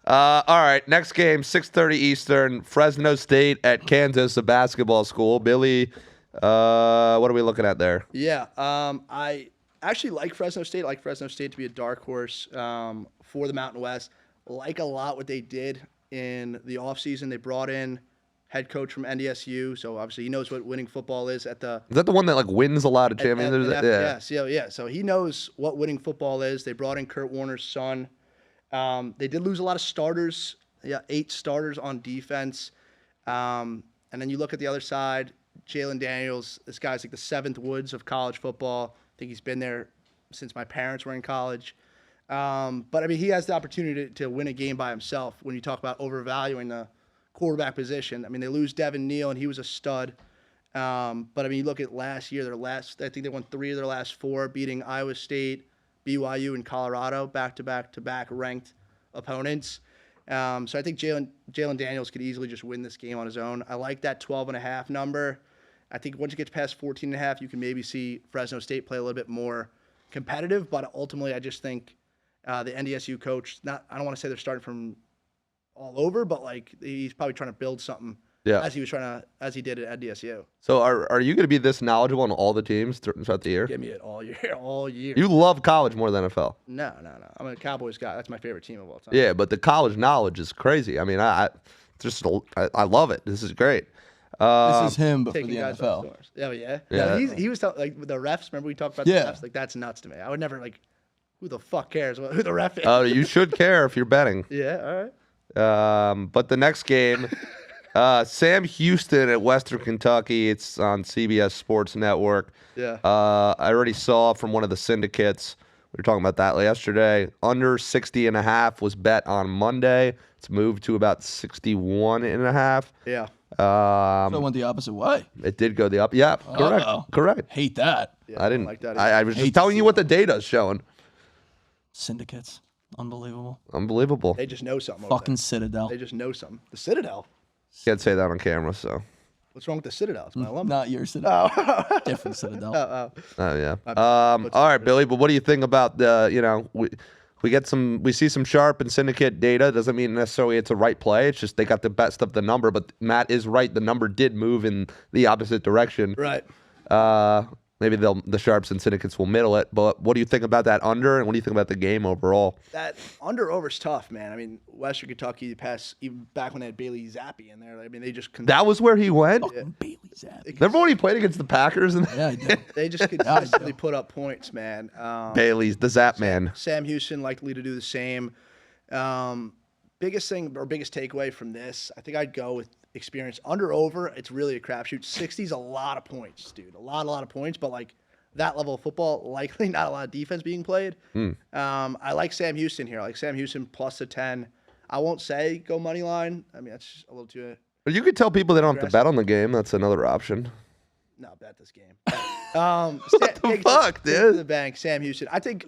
[SPEAKER 1] All right, next game, 6:30 Eastern, Fresno State at Kansas, a basketball school. Billy, what are we looking at there?
[SPEAKER 3] Yeah, I actually like Fresno State. I like Fresno State to be a dark horse for the Mountain West. Like a lot what they did in the offseason. They brought in head coach from NDSU, so obviously he knows what winning football is at the.
[SPEAKER 1] Is that the one that like wins a lot of championships?
[SPEAKER 3] Yeah. So he knows what winning football is. They brought in Kurt Warner's son. They did lose a lot of starters. Yeah, 8 starters on defense. And then you look at the other side, Jalen Daniels. This guy's like the 7th Woods of college football. I think he's been there since my parents were in college. But I mean, he has the opportunity to win a game by himself. When you talk about overvaluing the quarterback position, I mean, they lose Devin Neal, and he was a stud. But I mean, you look at last year, I think they won 3 of their last 4, beating Iowa State, BYU, and Colorado, back-to-back ranked opponents. So I think Jalen Daniels could easily just win this game on his own. I like that 12.5 number. I think once you get past 14.5, you can maybe see Fresno State play a little bit more competitive. But ultimately, I just think the NDSU coach, I don't want to say they're starting from all over, but like he's probably trying to build something as he did at NDSU.
[SPEAKER 1] So are you going to be this knowledgeable on all the teams throughout the year?
[SPEAKER 3] Give me it all year.
[SPEAKER 1] You love college more than NFL.
[SPEAKER 3] No. I'm a Cowboys guy. That's my favorite team of all time.
[SPEAKER 1] Yeah, but the college knowledge is crazy. I mean, I love it. This is great.
[SPEAKER 2] This is him, but for the
[SPEAKER 3] Taking guys
[SPEAKER 2] NFL.
[SPEAKER 3] off doors. Oh yeah.
[SPEAKER 1] Yeah.
[SPEAKER 3] No, he was telling, like the refs. Remember we talked about
[SPEAKER 2] Yeah.
[SPEAKER 3] the refs? Like that's nuts to me. I would never like. Who the fuck cares who the ref is?
[SPEAKER 1] Oh, you should care if you're betting.
[SPEAKER 3] Yeah. All right.
[SPEAKER 1] But the next game, Sam Houston at Western Kentucky. It's on CBS Sports Network.
[SPEAKER 3] Yeah.
[SPEAKER 1] I already saw from one of the syndicates. We were talking about that yesterday. Under 60.5 was bet on Monday. It's moved to about 61.5.
[SPEAKER 3] Yeah.
[SPEAKER 2] So it went the opposite way.
[SPEAKER 1] It did go the up. Yeah, correct.
[SPEAKER 2] Uh-oh.
[SPEAKER 1] Correct.
[SPEAKER 2] Hate that.
[SPEAKER 3] Yeah,
[SPEAKER 1] I didn't
[SPEAKER 3] like that.
[SPEAKER 1] I was
[SPEAKER 2] Hate
[SPEAKER 1] just
[SPEAKER 2] to
[SPEAKER 1] telling
[SPEAKER 2] see
[SPEAKER 1] you what the data is showing.
[SPEAKER 2] Syndicates. Unbelievable.
[SPEAKER 1] Unbelievable.
[SPEAKER 3] They just know something. over
[SPEAKER 2] Fucking
[SPEAKER 3] there.
[SPEAKER 2] Citadel.
[SPEAKER 3] They just know something. The Citadel.
[SPEAKER 1] Can't say that on camera, so.
[SPEAKER 3] What's wrong with the Citadel? It's my alumni.
[SPEAKER 2] Not your Citadel.
[SPEAKER 3] Oh.
[SPEAKER 2] Different Citadel.
[SPEAKER 3] Oh.
[SPEAKER 1] Oh yeah. All right, Billy. But what do you think about the? We see some sharp and syndicate data. Doesn't mean necessarily it's a right play. It's just they got the best of the number. But Matt is right. The number did move in the opposite direction.
[SPEAKER 3] Right.
[SPEAKER 1] Maybe the sharps and syndicates will middle it. But what do you think about that under? And what do you think about the game overall?
[SPEAKER 3] That over-over's tough, man. I mean, Western Kentucky even back when they had Bailey Zappi in there. I mean, they just
[SPEAKER 1] That was where he went.
[SPEAKER 2] Fucking Bailey Zappi.
[SPEAKER 1] Remember when he played against the Packers? And
[SPEAKER 2] Yeah, I did.
[SPEAKER 3] they just consistently put up points, man.
[SPEAKER 1] Bailey's the Zap man.
[SPEAKER 3] Sam Houston likely to do the same. Biggest takeaway from this, I think I'd go with experience. Under/over, it's really a crapshoot. 60's a lot of points, dude. A lot of points, but like that level of football, likely not a lot of defense being played. I like Sam Houston here. I like Sam Houston plus a 10. I won't say go money line. I mean, that's just a little too.
[SPEAKER 1] But you could tell people they don't have to bet on the game. That's another option.
[SPEAKER 3] No, bet this game. What
[SPEAKER 1] the fuck, dude?
[SPEAKER 3] To the bank, Sam Houston. I think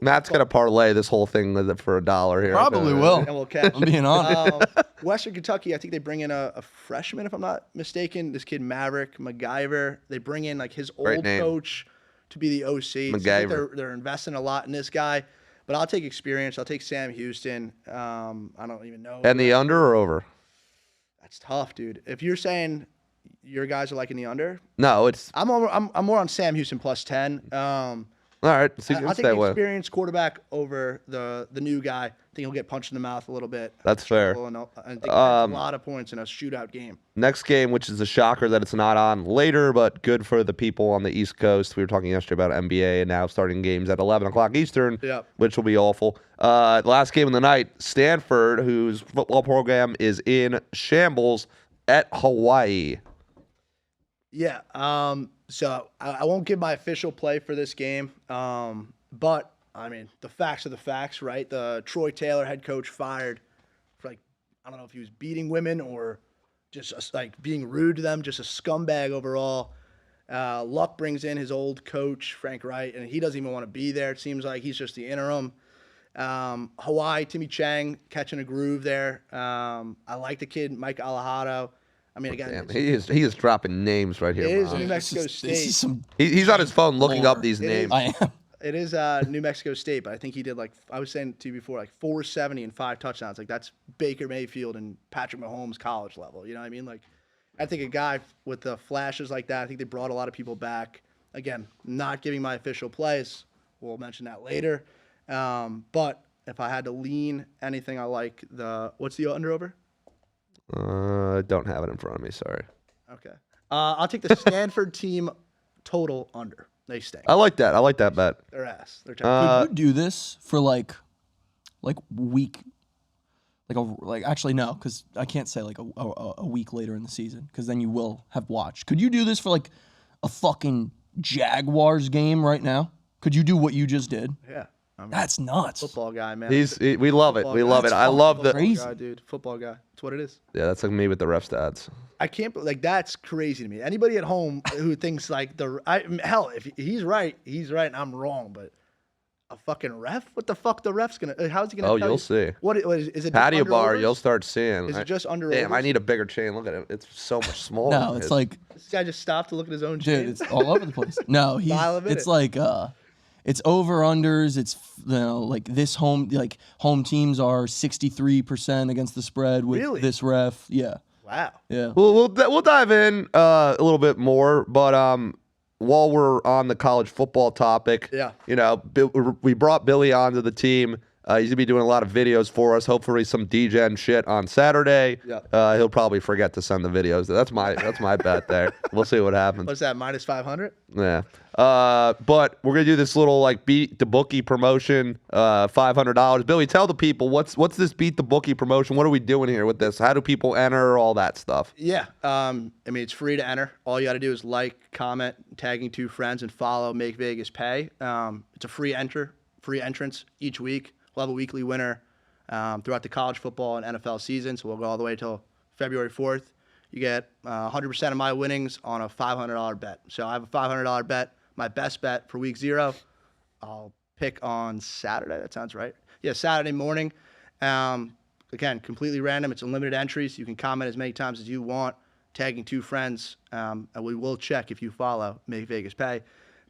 [SPEAKER 1] Matt's gonna parlay this whole thing with it for $1 here.
[SPEAKER 2] Probably will.
[SPEAKER 3] and we'll catch.
[SPEAKER 2] I'm being honest.
[SPEAKER 3] Western Kentucky, I think they bring in a freshman, if I'm not mistaken. This kid Maverick MacGyver. They bring in like his old coach to be the OC. So I think they're investing a lot in this guy. But I'll take experience. I'll take Sam Houston. I don't even know.
[SPEAKER 1] And the under or over?
[SPEAKER 3] That's tough, dude. If you're saying your guys are liking the under,
[SPEAKER 1] No, it's
[SPEAKER 3] I'm more on Sam Houston plus 10.
[SPEAKER 1] all right. So you
[SPEAKER 3] I
[SPEAKER 1] can
[SPEAKER 3] think
[SPEAKER 1] stay
[SPEAKER 3] the
[SPEAKER 1] away.
[SPEAKER 3] experienced quarterback over the new guy. I think he'll get punched in the mouth a little bit.
[SPEAKER 1] That's fair.
[SPEAKER 3] And I think that's a lot of points in a shootout game.
[SPEAKER 1] Next game, which is a shocker that it's not on later, but good for the people on the East Coast. We were talking yesterday about NBA and now starting games at 11 o'clock Eastern, which will be awful. Last game of the night, Stanford, whose football program is in shambles, at Hawaii.
[SPEAKER 3] Yeah. So I won't give my official play for this game. But I mean, the facts are the facts, right? The Troy Taylor head coach fired for I don't know if he was beating women or just being rude to them, just a scumbag overall. Luck brings in his old coach, Frank Wright, and he doesn't even want to be there. It seems like he's just the interim. Hawaii, Timmy Chang catching a groove there. I like the kid, Mike Alejado. I mean, again,
[SPEAKER 1] he is dropping names right here.
[SPEAKER 3] It is New Mexico State.
[SPEAKER 1] He's on his phone looking up these names.
[SPEAKER 2] I am.
[SPEAKER 3] It is New Mexico State, but I think he did I was saying to you before, 470 and 5 touchdowns. That's Baker Mayfield and Patrick Mahomes college level. You know what I mean? I think a guy with the flashes like that, I think they brought a lot of people back. Again, not giving my official plays. We'll mention that later. But if I had to lean anything, I like what's the under/over?
[SPEAKER 1] I don't have it in front of me. Sorry.
[SPEAKER 3] Okay. I'll take the Stanford team total under. They stay.
[SPEAKER 1] I like that. I like that bet.
[SPEAKER 3] Their ass. They're
[SPEAKER 2] Could you do this for week, actually no, because I can't say a week later in the season, because then you will have watched. Could you do this for a fucking Jaguars game right now? Could you do what you just did?
[SPEAKER 3] Yeah. I mean,
[SPEAKER 2] that's nuts.
[SPEAKER 3] Football guy, man.
[SPEAKER 1] We love it. We love it. I love the
[SPEAKER 2] crazy.
[SPEAKER 3] Guy, dude. Football guy. That's what it is.
[SPEAKER 1] Yeah, that's like me with the ref stats.
[SPEAKER 3] I can't that's crazy to me. Anybody at home who thinks hell, if he's right, and I'm wrong. But a fucking ref? What the fuck? The ref's gonna? How's he gonna?
[SPEAKER 1] Oh, you'll see.
[SPEAKER 3] What is it?
[SPEAKER 1] Patio bar, you'll start seeing.
[SPEAKER 3] Is it just under?
[SPEAKER 1] Damn, I need a bigger chain. Look at it. It's so much smaller.
[SPEAKER 2] No, it's
[SPEAKER 3] this guy just stopped to look at his own chain.
[SPEAKER 2] Dude, it's all over the place. No, it's over unders. It's this home teams are 63% against the spread with this ref. Yeah.
[SPEAKER 3] Wow.
[SPEAKER 2] Yeah.
[SPEAKER 1] We'll dive in a little bit more, but while we're on the college football topic, we brought Billy onto the team. He's gonna be doing a lot of videos for us. Hopefully, some DGen shit on Saturday.
[SPEAKER 3] Yeah.
[SPEAKER 1] He'll probably forget to send the videos. That's my bet there. We'll see what happens.
[SPEAKER 3] What's that? Minus 500?
[SPEAKER 1] Yeah. But we're gonna do this little beat the bookie promotion, $500. Billy, tell the people what's this beat the bookie promotion? What are we doing here with this? How do people enter? All that stuff.
[SPEAKER 3] Yeah. I mean, it's free to enter. All you got to do is comment, tagging 2 friends, and follow Make Vegas Pay. It's a free entrance each week. We'll have a weekly winner throughout the college football and NFL season, so we'll go all the way till February 4th. you get 100% of my winnings on a $500 bet. So I have a $500 bet. My best bet for week 0, I'll pick on Saturday. That sounds right. Yeah, Saturday morning. Again, completely random. It's unlimited entries. You can comment as many times as you want, tagging 2 friends, and we will check if you follow Make Vegas Pay.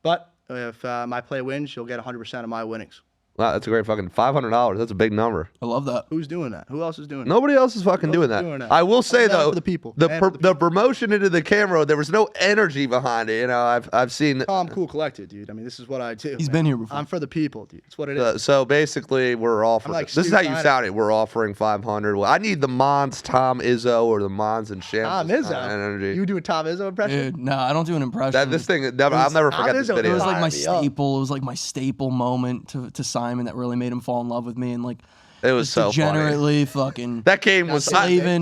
[SPEAKER 3] But if my play wins, you'll get 100% of my winnings.
[SPEAKER 1] Wow, that's a great fucking $500. That's a big number.
[SPEAKER 2] I love that.
[SPEAKER 3] Who's doing that? Who else is doing that?
[SPEAKER 1] Nobody else is fucking doing that. I will say though,
[SPEAKER 3] for the people.
[SPEAKER 1] the promotion into the camera, there was no energy behind it. You know, I've seen.
[SPEAKER 3] Calm, cool, collected, dude. I mean, this is what I do.
[SPEAKER 2] He's been here before.
[SPEAKER 3] I'm for the people, dude. It's what it is.
[SPEAKER 1] So basically, we're offering.
[SPEAKER 3] like
[SPEAKER 1] This is how you sound it. We're offering 500. Well, I need the Mons Tom Izzo or the Mons and Sham.
[SPEAKER 3] Tom Izzo.
[SPEAKER 1] Energy.
[SPEAKER 3] You do a Tom Izzo impression?
[SPEAKER 2] Dude, no, I don't do an impression.
[SPEAKER 1] I'll never forget this video.
[SPEAKER 2] It was like my
[SPEAKER 3] Fired me up.
[SPEAKER 2] staple. It was like my staple moment to Simon that really made him fall in love with me, and like
[SPEAKER 1] It was
[SPEAKER 2] just
[SPEAKER 1] so
[SPEAKER 2] degenerately fucking
[SPEAKER 1] That game was
[SPEAKER 2] slaving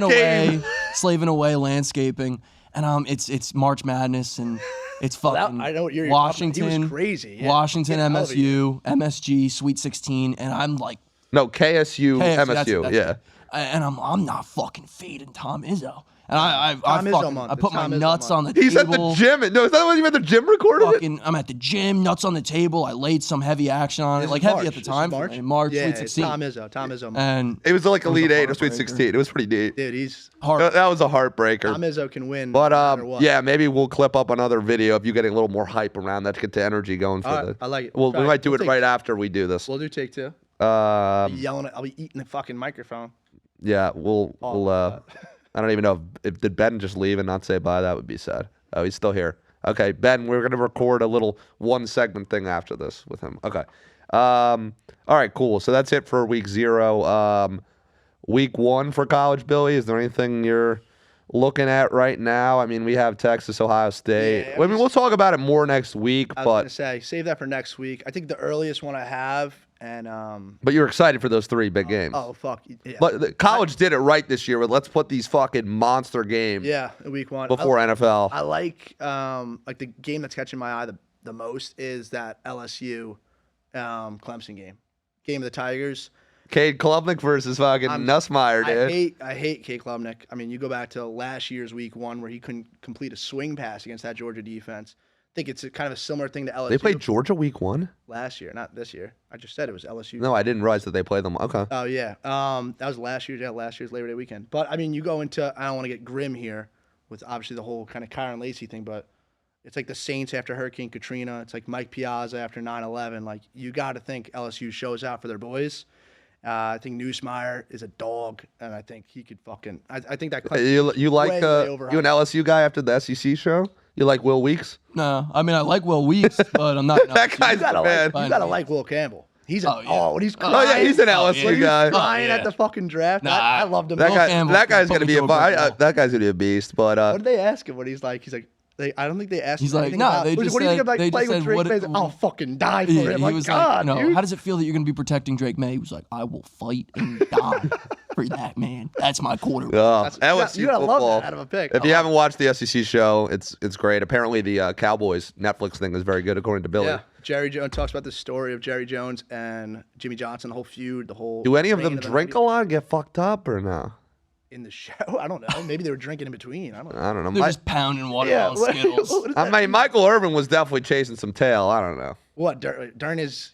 [SPEAKER 1] game.
[SPEAKER 2] away landscaping, and it's March Madness, and it's fucking
[SPEAKER 3] I know what you're
[SPEAKER 2] Washington.
[SPEAKER 3] He was crazy. Yeah.
[SPEAKER 2] Washington,
[SPEAKER 3] Get out of
[SPEAKER 2] MSU, MSG, Sweet 16, and I'm like
[SPEAKER 1] No, KSU,
[SPEAKER 2] KSU,
[SPEAKER 1] MSU,
[SPEAKER 2] that's
[SPEAKER 1] yeah.
[SPEAKER 2] it. And I'm not fucking fading Tom Izzo. And I put my nuts on the
[SPEAKER 1] He's
[SPEAKER 2] table.
[SPEAKER 1] at the gym. No, is that when you at the gym recorded it?
[SPEAKER 2] I'm at the gym, nuts on the table. I laid some heavy action on it,
[SPEAKER 3] This
[SPEAKER 2] like
[SPEAKER 3] is
[SPEAKER 2] heavy
[SPEAKER 3] March.
[SPEAKER 2] at the
[SPEAKER 3] This is
[SPEAKER 2] time.
[SPEAKER 3] March?
[SPEAKER 2] In March,
[SPEAKER 3] Yeah,
[SPEAKER 2] Sweet
[SPEAKER 3] it's
[SPEAKER 2] 16.
[SPEAKER 3] Tom Izzo.
[SPEAKER 2] And
[SPEAKER 1] It was like Elite Eight or Sweet
[SPEAKER 2] heartbreaker.
[SPEAKER 1] 16. It was pretty neat.
[SPEAKER 3] Dude, he's
[SPEAKER 1] That was a heartbreaker.
[SPEAKER 3] Tom Izzo can win.
[SPEAKER 1] But
[SPEAKER 3] no matter what.
[SPEAKER 1] yeah, maybe we'll clip up another video of you getting a little more hype around that to get the energy going for
[SPEAKER 3] All right,
[SPEAKER 1] the.
[SPEAKER 3] I like it.
[SPEAKER 1] Well,
[SPEAKER 3] Try
[SPEAKER 1] we
[SPEAKER 3] it.
[SPEAKER 1] might do
[SPEAKER 3] We'll
[SPEAKER 1] it
[SPEAKER 3] take-
[SPEAKER 1] right after we do this.
[SPEAKER 3] We'll do take 2.
[SPEAKER 1] Um,
[SPEAKER 3] I'll be eating the fucking microphone.
[SPEAKER 1] yeah, we'll. I don't even know if did Ben just leave and not say bye. That would be sad. Oh, he's still here. Okay, Ben, we're gonna record a little 1-segment thing after this with him. Okay. All right, cool. So that's it for week 0. Week 1 for college, Billy. Is there anything you're looking at right now? I mean, we have Texas, Ohio State.
[SPEAKER 3] Yeah,
[SPEAKER 1] I mean, we'll talk about it more next week.
[SPEAKER 3] I was gonna say save that for next week. I think the earliest one I have, and
[SPEAKER 1] But you're excited for those 3 big games.
[SPEAKER 3] oh fuck, yeah.
[SPEAKER 1] But the college did it right this year. With let's put these fucking monster games
[SPEAKER 3] Yeah, week 1
[SPEAKER 1] before NFL.
[SPEAKER 3] I like the game that's catching my eye the most is that LSU Clemson game. Game of the Tigers.
[SPEAKER 1] Cade Klubnik versus fucking Nussmeier, dude.
[SPEAKER 3] I hate Cade Klubnik. I mean, you go back to last year's week 1 where he couldn't complete a swing pass against that Georgia defense. I think it's kind of a similar thing to LSU.
[SPEAKER 1] They played Georgia week 1?
[SPEAKER 3] last year, not this year. I just said it was LSU.
[SPEAKER 1] No, I didn't realize that they played them. Okay.
[SPEAKER 3] Oh yeah, that was last year. Yeah, last year's Labor Day weekend. But I mean, you go into I don't want to get grim here with obviously the whole kind of Kyron Lacey thing, but it's like the Saints after Hurricane Katrina. It's like Mike Piazza after 9/11. Like you got to think LSU shows out for their boys. I think Nussmeier is a dog, and I think he could fucking. I think that.
[SPEAKER 1] You like
[SPEAKER 3] way
[SPEAKER 1] you an LSU guy after the SEC show? You like Will Weeks?
[SPEAKER 2] No, I mean I like Will Weeks, but I'm not.
[SPEAKER 1] That guy's
[SPEAKER 3] You gotta
[SPEAKER 1] man.
[SPEAKER 3] like, you gotta like Will Campbell. He's a,
[SPEAKER 2] Oh, yeah.
[SPEAKER 3] when he's
[SPEAKER 1] Oh
[SPEAKER 3] crying,
[SPEAKER 1] yeah, he's an LSU
[SPEAKER 2] yeah.
[SPEAKER 3] when he's
[SPEAKER 1] guy.
[SPEAKER 3] crying
[SPEAKER 2] Oh,
[SPEAKER 3] at
[SPEAKER 2] yeah.
[SPEAKER 3] the fucking draft.
[SPEAKER 2] Nah,
[SPEAKER 3] I loved him.
[SPEAKER 1] That guy,
[SPEAKER 2] Campbell
[SPEAKER 1] that guy's
[SPEAKER 2] put
[SPEAKER 1] gonna
[SPEAKER 2] me
[SPEAKER 1] be a
[SPEAKER 2] through a brick wall.
[SPEAKER 1] that guy's gonna be a beast. But
[SPEAKER 3] What did they ask him when he's like? I don't think they asked.
[SPEAKER 2] He's
[SPEAKER 3] him
[SPEAKER 2] like,
[SPEAKER 3] anything
[SPEAKER 2] nah,
[SPEAKER 3] about,
[SPEAKER 2] they
[SPEAKER 3] what
[SPEAKER 2] just
[SPEAKER 3] do you think
[SPEAKER 2] said-
[SPEAKER 3] about
[SPEAKER 2] they
[SPEAKER 3] playing
[SPEAKER 2] just
[SPEAKER 3] with
[SPEAKER 2] said,
[SPEAKER 3] Drake
[SPEAKER 2] what-
[SPEAKER 3] May? He's like, I'll fucking die for
[SPEAKER 2] Yeah,
[SPEAKER 3] it. I'm
[SPEAKER 2] he
[SPEAKER 3] like,
[SPEAKER 2] was
[SPEAKER 3] God,
[SPEAKER 2] like,
[SPEAKER 3] dude.
[SPEAKER 2] how does it feel that you're going to be protecting Drake May? He was like, I will fight and die for that, man. That's my quarterback.
[SPEAKER 1] LSU
[SPEAKER 3] you gotta love
[SPEAKER 1] football.
[SPEAKER 3] that out of a pick.
[SPEAKER 1] If you haven't watched the SEC show, it's great. Apparently, the Cowboys Netflix thing is very good, according to Billy.
[SPEAKER 3] Yeah, Jerry Jones talks about the story of Jerry Jones and Jimmy Johnson, the whole feud, the whole.
[SPEAKER 1] Do any of them
[SPEAKER 3] reign the
[SPEAKER 1] drink a
[SPEAKER 3] 90s.
[SPEAKER 1] lot and get fucked up or no?
[SPEAKER 3] in the show? I don't know. Maybe they were drinking in between. I don't know.
[SPEAKER 1] I don't know.
[SPEAKER 2] They're just pounding water on
[SPEAKER 3] what-
[SPEAKER 2] Skittles.
[SPEAKER 3] what is
[SPEAKER 1] I
[SPEAKER 3] that?
[SPEAKER 1] mean, Michael Irvin was definitely chasing some tail. I don't know.
[SPEAKER 3] What during his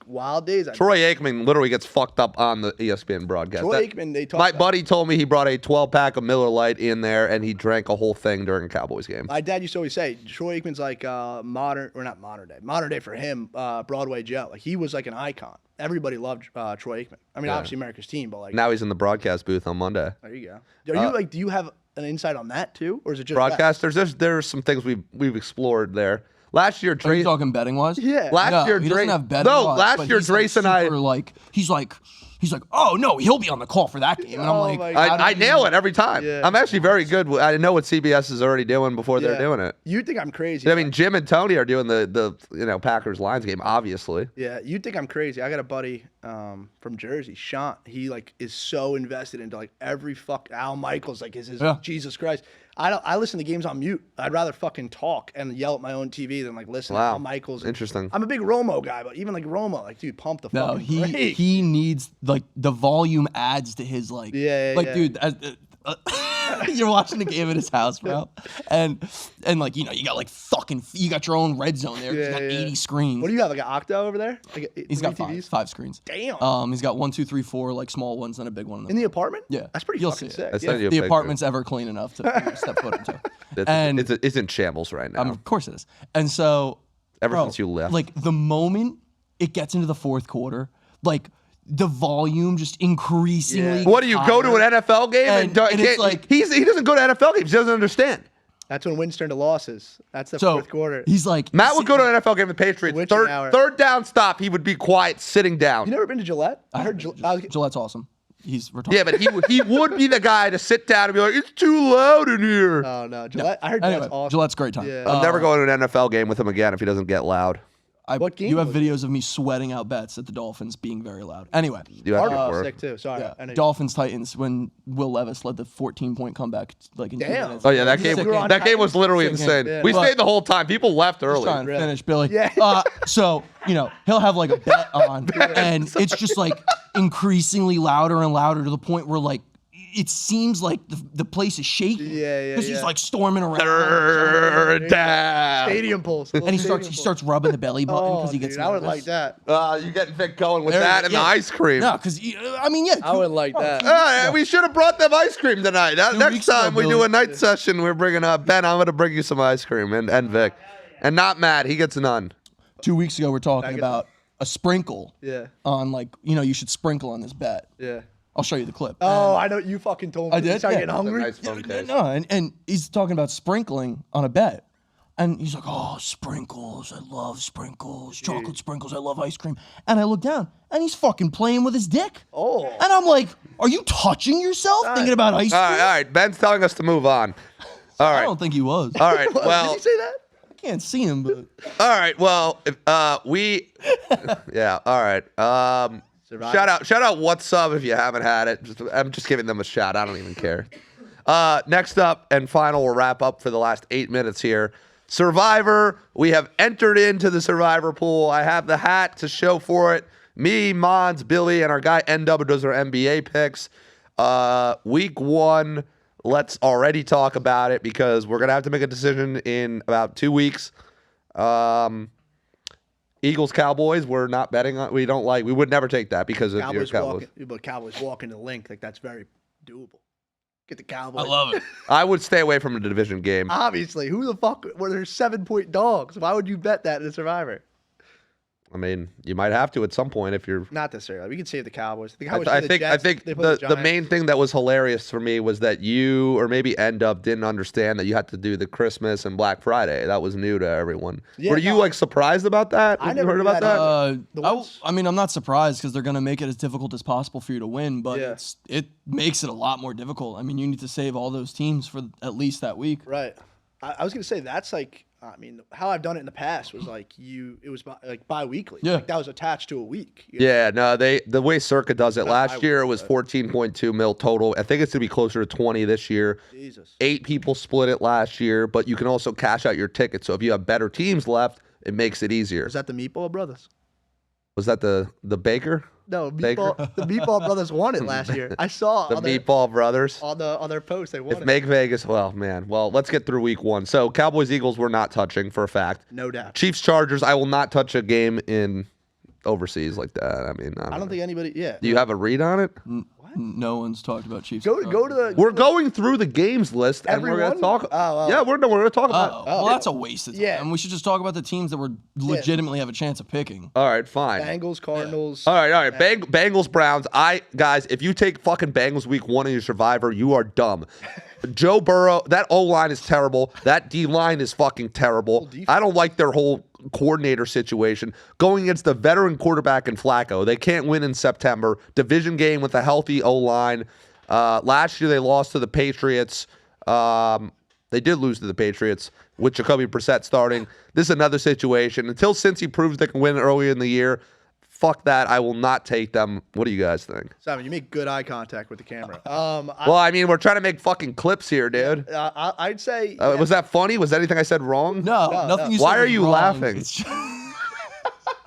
[SPEAKER 3] wild days?
[SPEAKER 1] Troy Aikman literally gets fucked up on the ESPN broadcast.
[SPEAKER 3] Troy Aikman, they talk
[SPEAKER 1] My
[SPEAKER 3] about-
[SPEAKER 1] buddy told me he brought a 12-pack of Miller Lite in there, and he drank a whole thing during a Cowboys game.
[SPEAKER 3] My dad used to always say Troy Aikman's like modern day for him, Broadway Joe. Like he was like an icon. Everybody loved Troy Aikman. I mean, obviously America's team, but like
[SPEAKER 1] Now he's in the broadcast booth on Monday.
[SPEAKER 3] there you go. Are you like? Do you have an insight on that too, or is it just
[SPEAKER 1] Broadcasters, there's some things we've explored there. Last year,
[SPEAKER 2] Are you talking betting wise?
[SPEAKER 3] Yeah.
[SPEAKER 1] Last year,
[SPEAKER 2] he
[SPEAKER 1] Dre-
[SPEAKER 2] doesn't have betting
[SPEAKER 1] No,
[SPEAKER 2] wise,
[SPEAKER 1] last
[SPEAKER 2] but
[SPEAKER 1] year,
[SPEAKER 2] he's, like,
[SPEAKER 1] Drace and I-
[SPEAKER 2] super, he's like, oh no, he'll be on the call for that game, and I'm
[SPEAKER 3] Oh,
[SPEAKER 2] like,
[SPEAKER 3] my
[SPEAKER 2] how
[SPEAKER 3] God.
[SPEAKER 2] do
[SPEAKER 1] I
[SPEAKER 2] you-
[SPEAKER 1] nail it every time.
[SPEAKER 3] Yeah.
[SPEAKER 1] I'm actually very good. I know what CBS is already doing before they're doing it.
[SPEAKER 3] You think I'm crazy?
[SPEAKER 1] I mean, Jim and Tony are doing the Packers Lions game, obviously.
[SPEAKER 3] Yeah, you think I'm crazy. I got a buddy from Jersey, Sean. He like is so invested into like every Al Michaels like is his Jesus Christ. I listen to games on mute. I'd rather fucking talk and yell at my own TV than like listen to Al Michaels.
[SPEAKER 1] Interesting.
[SPEAKER 3] I'm a big Romo guy, but even like Romo, like dude, pump the
[SPEAKER 2] No,
[SPEAKER 3] fucking brake.
[SPEAKER 2] he needs like the volume adds to his like
[SPEAKER 3] Yeah,
[SPEAKER 2] like
[SPEAKER 3] yeah.
[SPEAKER 2] dude You're watching the game at his house, bro. And like, you know, you got your own red zone there. He's got 80 screens.
[SPEAKER 3] What do you have, like an octo over there? Like
[SPEAKER 2] He's got
[SPEAKER 3] TVs?
[SPEAKER 2] five screens.
[SPEAKER 3] Damn.
[SPEAKER 2] He's got 1, 2, 3, 4 like small ones and a big one.
[SPEAKER 3] In the apartment?
[SPEAKER 2] Yeah.
[SPEAKER 3] That's pretty
[SPEAKER 2] You'll
[SPEAKER 3] fucking
[SPEAKER 2] see it.
[SPEAKER 3] sick.
[SPEAKER 1] Send you a
[SPEAKER 2] The
[SPEAKER 1] picture.
[SPEAKER 2] apartment's ever clean enough to step foot into.
[SPEAKER 1] It's in shambles right now.
[SPEAKER 2] Of course it is. And so,
[SPEAKER 1] Ever since you left.
[SPEAKER 2] like the moment it gets into the fourth quarter, like the volume just increasingly.
[SPEAKER 1] What do you go to an NFL game and
[SPEAKER 2] it's like
[SPEAKER 1] he doesn't go to NFL games. He doesn't understand.
[SPEAKER 3] That's when wins turn to losses. That's the
[SPEAKER 2] so
[SPEAKER 3] fourth quarter.
[SPEAKER 2] he's like
[SPEAKER 1] Matt would go to an NFL game with the Patriots.
[SPEAKER 3] Witching hour.
[SPEAKER 1] Third down stop, he would be quiet, sitting down.
[SPEAKER 3] You never been to Gillette? I heard
[SPEAKER 2] Gillette's awesome. He's retired.
[SPEAKER 1] Yeah, but he would be the guy to sit down and be like, "It's too loud in here."
[SPEAKER 3] Oh no, Gillette. I heard
[SPEAKER 2] Anyway,
[SPEAKER 3] Gillette's awesome.
[SPEAKER 2] Gillette's great time.
[SPEAKER 3] Yeah.
[SPEAKER 1] I'm never going to an NFL game with him again if he doesn't get loud.
[SPEAKER 3] What game
[SPEAKER 2] You have
[SPEAKER 3] was it?
[SPEAKER 2] videos of me sweating out bets at the Dolphins being very loud. Anyway,
[SPEAKER 1] You have to
[SPEAKER 3] Cardinals
[SPEAKER 1] work.
[SPEAKER 3] sick too. Sorry.
[SPEAKER 2] yeah,
[SPEAKER 3] I know.
[SPEAKER 2] Dolphins Titans when Will Levis led the 14-point comeback like in 2
[SPEAKER 3] Damn.
[SPEAKER 2] minutes.
[SPEAKER 1] Oh yeah, that game.
[SPEAKER 2] Sick
[SPEAKER 1] That game was literally
[SPEAKER 2] Sick game.
[SPEAKER 1] insane.
[SPEAKER 3] Yeah.
[SPEAKER 1] We
[SPEAKER 2] But-
[SPEAKER 1] stayed the whole time. People left
[SPEAKER 2] Just
[SPEAKER 1] early.
[SPEAKER 2] trying to
[SPEAKER 3] Really?
[SPEAKER 2] finish, Billy.
[SPEAKER 3] Yeah.
[SPEAKER 2] So, you know, he'll have like a bet on, and it's just like increasingly louder and louder to the point where like it seems like the place is shaking.
[SPEAKER 3] Yeah,
[SPEAKER 2] Because he's
[SPEAKER 3] yeah.
[SPEAKER 2] like storming around.
[SPEAKER 1] Third down.
[SPEAKER 3] Stadium pulse.
[SPEAKER 2] And he starts rubbing the belly button because he gets
[SPEAKER 3] I would
[SPEAKER 2] nervous.
[SPEAKER 3] like that.
[SPEAKER 1] You getting Vic going with
[SPEAKER 2] There-
[SPEAKER 1] that and
[SPEAKER 2] yeah.
[SPEAKER 1] the ice cream.
[SPEAKER 2] No, because I mean, yeah.
[SPEAKER 3] I would like that.
[SPEAKER 1] We should have brought them ice cream tonight. Next
[SPEAKER 2] weeks ago,
[SPEAKER 1] time we do
[SPEAKER 2] Billy.
[SPEAKER 1] a night session, we're bringing up Ben. I'm going to bring you some ice cream and Vic, and not Matt. He gets none.
[SPEAKER 2] 2 weeks ago, we're talking about a sprinkle.
[SPEAKER 3] Yeah.
[SPEAKER 2] On like, you know, you should sprinkle on this bet.
[SPEAKER 3] Yeah.
[SPEAKER 2] I'll show you the clip.
[SPEAKER 3] Oh, I know. You fucking told me.
[SPEAKER 2] I did?
[SPEAKER 3] You started
[SPEAKER 2] Yeah.
[SPEAKER 3] getting hungry.
[SPEAKER 1] Nice phone case.
[SPEAKER 2] No, and he's talking about sprinkling on a bet. And he's like, oh, sprinkles. I love sprinkles. Chocolate sprinkles. I love ice cream. And I look down, and he's fucking playing with his dick.
[SPEAKER 3] Oh.
[SPEAKER 2] And I'm like, are you touching yourself thinking about ice cream?
[SPEAKER 1] All right. Ben's telling us to move on. All
[SPEAKER 2] I
[SPEAKER 1] right.
[SPEAKER 2] don't think he was.
[SPEAKER 1] All right.
[SPEAKER 3] Did
[SPEAKER 1] Well.
[SPEAKER 3] you say that?
[SPEAKER 2] I can't see him, but
[SPEAKER 1] All right. Well. Yeah. All right. Shout out. What's up? If you haven't had it, I'm just giving them a shout. I don't even care. Next up and final, we'll wrap up for the last 8 minutes here. Survivor. We have entered into the Survivor pool. I have the hat to show for it. Me, Mons, Billy, and our guy NW does our NBA picks. Week 1. Let's already talk about it because we're gonna have to make a decision in about 2 weeks. Eagles, Cowboys. We're not betting on. We would never take that because of your Cowboys.
[SPEAKER 3] Cowboys walking the link. Like that's very doable. Get the Cowboys.
[SPEAKER 2] I love it.
[SPEAKER 1] I would stay away from a division game.
[SPEAKER 3] Obviously, who the fuck were there 7-point dogs? Why would you bet that in a Survivor?
[SPEAKER 1] I mean, you might have to at some point if you're.
[SPEAKER 3] Not necessarily. We could save the Cowboys. The Cowboys
[SPEAKER 1] I
[SPEAKER 3] play
[SPEAKER 1] think
[SPEAKER 3] the Jets, they play
[SPEAKER 1] the
[SPEAKER 3] Giants.
[SPEAKER 1] main thing that was hilarious for me was that you or maybe End Up didn't understand that you had to do the Christmas and Black Friday. That was new to everyone.
[SPEAKER 3] Yeah,
[SPEAKER 1] Were you
[SPEAKER 3] no.
[SPEAKER 1] like surprised about that?
[SPEAKER 3] I
[SPEAKER 1] When you
[SPEAKER 3] never
[SPEAKER 1] heard
[SPEAKER 3] knew
[SPEAKER 1] about
[SPEAKER 3] that
[SPEAKER 1] that?
[SPEAKER 3] either.
[SPEAKER 2] I mean, I'm not surprised because they're going to make it as difficult as possible for you to win, but
[SPEAKER 3] Yeah.
[SPEAKER 2] it makes it a lot more difficult. I mean, you need to save all those teams for at least that week.
[SPEAKER 3] Right. I was gonna say that's like. I mean, how I've done it in the past was like it was bi-weekly.
[SPEAKER 2] Yeah.
[SPEAKER 3] Like that was attached to a week. you know?
[SPEAKER 1] Yeah, no, the way Circa does it last year it was
[SPEAKER 3] but-
[SPEAKER 1] 14.2 mil total. I think it's gonna be closer to 20 this year.
[SPEAKER 3] Jesus.
[SPEAKER 1] 8 people split it last year, but you can also cash out your ticket. So if you have better teams left, it makes it easier.
[SPEAKER 3] Was that the Meatball Brothers?
[SPEAKER 1] Was that the Baker?
[SPEAKER 3] No,
[SPEAKER 1] Baker?
[SPEAKER 3] the Meatball Brothers won it last year. I saw
[SPEAKER 1] The
[SPEAKER 3] on their-
[SPEAKER 1] Meatball Brothers?
[SPEAKER 3] on their post they won
[SPEAKER 1] If
[SPEAKER 3] it.
[SPEAKER 1] Make Vegas, well, man. Well, let's get through week 1. So Cowboys, Eagles, we're not touching for a fact.
[SPEAKER 3] No doubt.
[SPEAKER 1] Chiefs, Chargers, I will not touch a game in overseas like that. I mean,
[SPEAKER 3] I don't think anybody. Yeah.
[SPEAKER 1] Do you have a read on it?
[SPEAKER 2] No one's talked about Chiefs.
[SPEAKER 3] Go to the.
[SPEAKER 1] We're going through the games list, and we're going to
[SPEAKER 3] Everyone?
[SPEAKER 1] talk.
[SPEAKER 3] Oh.
[SPEAKER 1] Yeah, we're going to talk about.
[SPEAKER 2] Well, that's a waste of time.
[SPEAKER 3] Yeah.
[SPEAKER 2] And we should just talk about the teams that we're legitimately have a chance of picking.
[SPEAKER 1] All right, fine.
[SPEAKER 3] Bengals, Cardinals.
[SPEAKER 1] All right. Bengals, Browns. Guys, if you take fucking Bengals week 1 in your Survivor, you are dumb. Joe Burrow, that O-line is terrible. That D-line is fucking terrible. I don't like their whole coordinator situation. Going against the veteran quarterback in Flacco. They can't win in September. Division game with a healthy O-line. Last year they lost to the Patriots. They did lose to the Patriots with Jacoby Brissett starting. This is another situation. Until Cincy proves they can win early in the year, fuck that. I will not take them. What do you guys think?
[SPEAKER 3] Simon, you make good eye contact with the camera.
[SPEAKER 1] Well, I mean, we're trying to make fucking clips here, dude.
[SPEAKER 3] I'd say.
[SPEAKER 1] Was that funny? Was anything I said wrong?
[SPEAKER 2] No, nothing you said
[SPEAKER 1] Why are
[SPEAKER 2] was
[SPEAKER 1] you
[SPEAKER 2] wrong.
[SPEAKER 1] laughing?
[SPEAKER 2] It's just-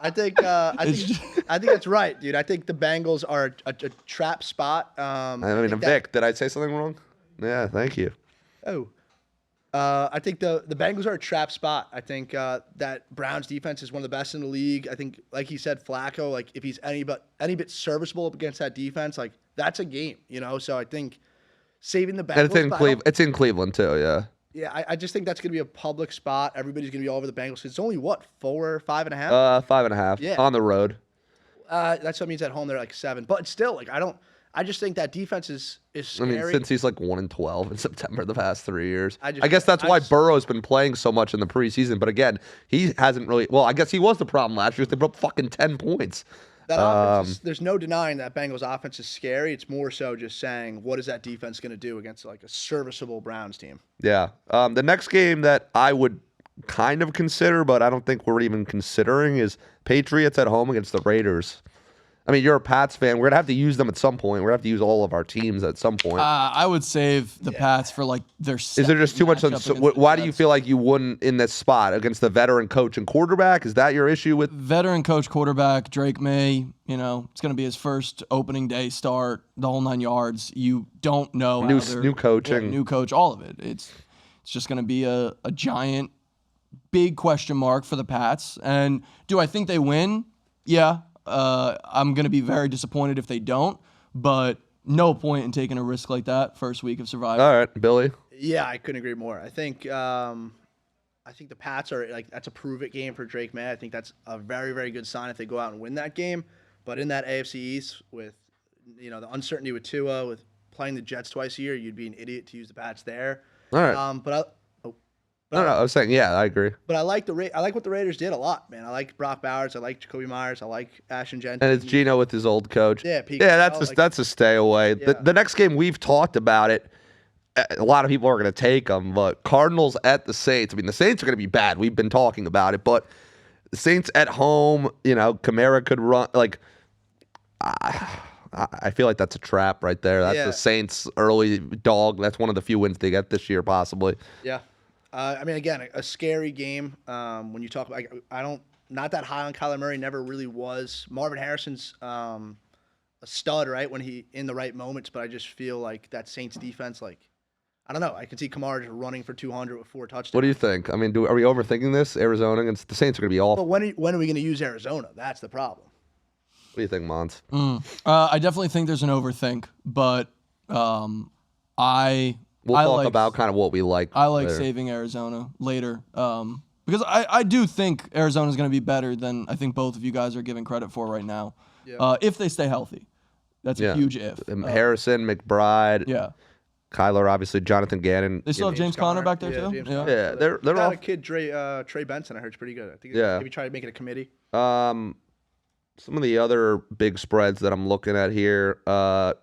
[SPEAKER 3] I think that's right, dude. I think the Bengals are a trap spot.
[SPEAKER 1] I mean, Vic, did I say something wrong? Yeah, thank you.
[SPEAKER 3] Oh. I think the Bengals are a trap spot. I think that Browns defense is one of the best in the league. I think, like he said, Flacco, like if he's any bit serviceable up against that defense, like that's a game, you know. So I think saving the Bengals.
[SPEAKER 1] And it's in Cleveland too, yeah.
[SPEAKER 3] Yeah, I just think that's going to be a public spot. Everybody's going to be all over the Bengals. It's only what, 4, 5.5?
[SPEAKER 1] 5.5.
[SPEAKER 3] Yeah.
[SPEAKER 1] On the road.
[SPEAKER 3] That's what means at home they're like 7. But still, like I just think that defense is scary.
[SPEAKER 1] I mean, since he's like 1-12 in September the past 3 years, I guess that's why Burrow's been playing so much in the preseason. But again, he hasn't really. Well, I guess he was the problem last year. They broke fucking 10 points.
[SPEAKER 3] That offense there's no denying that Bengals offense is scary. It's more so just saying, what is that defense going to do against like a serviceable Browns team?
[SPEAKER 1] Yeah. The next game that I would kind of consider, but I don't think we're even considering, is Patriots at home against the Raiders. I mean, you're a Pats fan. We're going to have to use them at some point. We're going to have to use all of our teams at some point.
[SPEAKER 2] I would save the Pats for like their.
[SPEAKER 1] Is there just too much? Why do you feel like you wouldn't in this spot against the veteran coach and quarterback? Is that your issue with
[SPEAKER 2] veteran coach quarterback Drake May? You know, it's going to be his first opening day start, the whole 9 yards. You don't know
[SPEAKER 1] new coaching,
[SPEAKER 2] new coach, all of it. It's just going to be a giant, big question mark for the Pats. And do I think they win? Yeah. I'm going to be very disappointed if they don't, but no point in taking a risk like that first week of Survivor.
[SPEAKER 1] All right, Billy.
[SPEAKER 3] Yeah, I couldn't agree more. I think the Pats are like, that's a prove it game for Drake May. I think that's a very, very good sign if they go out and win that game. But in that AFC East with, you know, the uncertainty with Tua, with playing the Jets twice a year, you'd be an idiot to use the Pats there.
[SPEAKER 1] All right. I was saying, yeah, I agree.
[SPEAKER 3] But I like what the Raiders did a lot, man. I like Brock Bowers. I like Jacoby Myers. I like Ashton Jenkins.
[SPEAKER 1] And it's Geno with his old coach.
[SPEAKER 3] Yeah, Pete
[SPEAKER 1] that's a stay away.
[SPEAKER 3] Yeah.
[SPEAKER 1] The next game, we've talked about it. A lot of people are going to take them, but Cardinals at the Saints. I mean, the Saints are going to be bad. We've been talking about it, but the Saints at home, you know, Kamara could run. Like, I feel like that's a trap right there. That's the Saints' early dog. That's one of the few wins they get this year, possibly.
[SPEAKER 3] Yeah. I mean, again, a scary game. When you talk about, not that high on Kyler Murray, never really was. Marvin Harrison's a stud, right, when he in the right moments. But I just feel like that Saints defense, like, I don't know. I can see Kamara just running for 200 with 4 touchdowns.
[SPEAKER 1] What do you think? I mean, are we overthinking this? Arizona against the Saints are going to be awful.
[SPEAKER 3] But when are we going to use Arizona? That's the problem.
[SPEAKER 1] What do you think, Mons?
[SPEAKER 2] I definitely think there's an overthink, but
[SPEAKER 1] We'll talk about kind of what we like.
[SPEAKER 2] I like saving Arizona later because I do think Arizona is going to be better than I think both of you guys are giving credit for right now. Yeah. If they stay healthy, that's a huge if.
[SPEAKER 1] Harrison, McBride, Kyler, obviously, Jonathan Gannon.
[SPEAKER 2] They still have James Conner back there too.
[SPEAKER 1] Yeah, they're all.
[SPEAKER 3] A kid, Trey Benson, I heard is pretty good. I think maybe try to make it a committee.
[SPEAKER 1] Some of the other big spreads that I'm looking at here,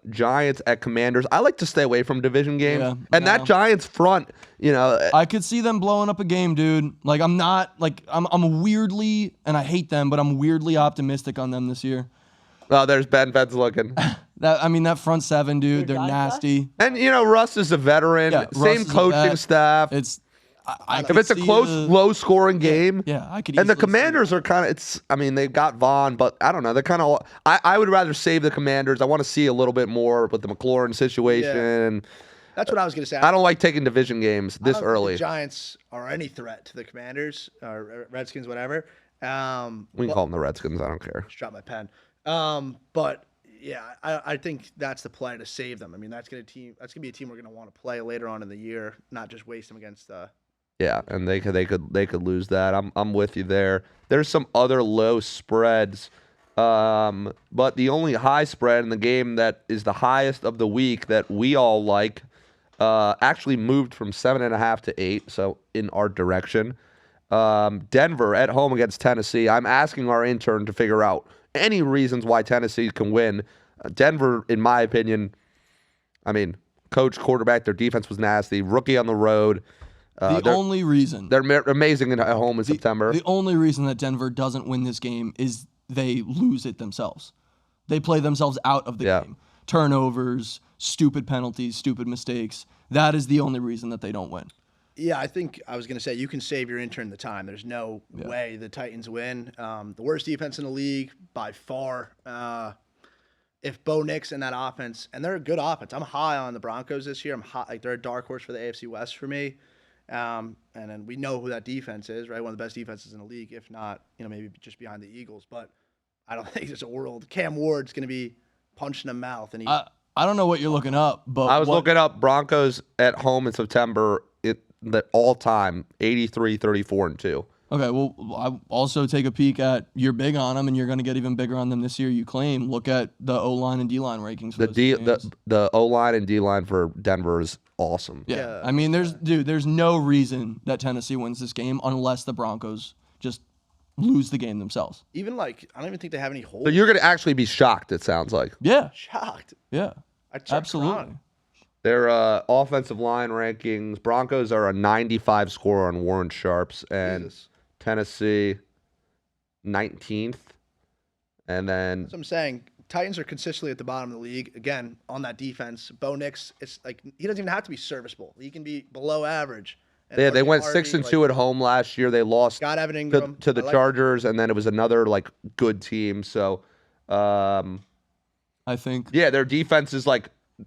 [SPEAKER 1] Giants at Commanders. I like to stay away from division games. That Giants front, you know.
[SPEAKER 2] I could see them blowing up a game, dude. Like, I'm not, like, I'm weirdly, and I hate them, but I'm weirdly optimistic on them this year.
[SPEAKER 1] Oh, there's Ben's looking.
[SPEAKER 2] That front seven, dude, they're nasty.
[SPEAKER 1] And, you know, Russ is a veteran. Same coaching staff. If it's a close, low-scoring game,
[SPEAKER 2] I could.
[SPEAKER 1] And the Commanders are kind of. I mean, they've got Vaughn, but I don't know. They're kind of. I would rather save the Commanders. I want to see a little bit more with the McLaurin situation.
[SPEAKER 3] Yeah. That's what I was going to say.
[SPEAKER 1] I don't like taking division games this early.
[SPEAKER 3] The Giants are any threat to the Commanders or Redskins, whatever.
[SPEAKER 1] We can call them the Redskins. I don't care.
[SPEAKER 3] Just drop my pen. But yeah, I think that's the play to save them. I mean, that's going to be a team we're going to want to play later on in the year, not just waste them against.
[SPEAKER 1] Yeah, and they could lose that. I'm with you there. There's some other low spreads, but the only high spread in the game that is the highest of the week that we all like actually moved from 7.5 to 8, so in our direction. Denver at home against Tennessee. I'm asking our intern to figure out any reasons why Tennessee can win. Denver, in my opinion, I mean, coach, quarterback, their defense was nasty. Rookie on the road.
[SPEAKER 2] The only reason
[SPEAKER 1] they're amazing at home in September.
[SPEAKER 2] The only reason that Denver doesn't win this game is they lose it themselves. They play themselves out of the game. Turnovers, stupid penalties, stupid mistakes. That is the only reason that they don't win.
[SPEAKER 3] Yeah, I think I was going to say you can save your intern the time. There's no way the Titans win. The worst defense in the league by far. if Bo Nix and that offense, and they're a good offense. I'm high on the Broncos this year. I'm high, like they're a dark horse for the AFC West for me. And then we know who that defense is, right? One of the best defenses in the league, if not, maybe just behind the Eagles. But I don't think there's a world. Cam Ward's going to be punched in the mouth. And
[SPEAKER 2] I don't know what you're looking up, but
[SPEAKER 1] I was looking up Broncos at home in September. The all-time 83, 34, and 2.
[SPEAKER 2] Okay, well, I also take a peek at you're big on them, and you're going to get even bigger on them this year. You claim. Look at the O-line and D-line rankings. For
[SPEAKER 1] The O-line and D-line for Denver is awesome.
[SPEAKER 2] Yeah. I mean, there's no reason that Tennessee wins this game unless the Broncos just lose the game themselves.
[SPEAKER 3] Even I don't even think they have any holes.
[SPEAKER 1] So you're going to actually be shocked, it sounds like.
[SPEAKER 2] Yeah.
[SPEAKER 3] Shocked.
[SPEAKER 2] Yeah. Absolutely.
[SPEAKER 1] Their offensive line rankings, Broncos are a 95 score on Warren Sharps, and Tennessee 19th. And then
[SPEAKER 3] that's what I'm saying. Titans are consistently at the bottom of the league. Again, on that defense, Bo Nix, it's like he doesn't even have to be serviceable. He can be below average.
[SPEAKER 1] Yeah, they went 6-2 at home last year. They lost
[SPEAKER 3] got Evan Ingram
[SPEAKER 1] to the Chargers, and then it was another good team. So
[SPEAKER 2] I think
[SPEAKER 1] their defense is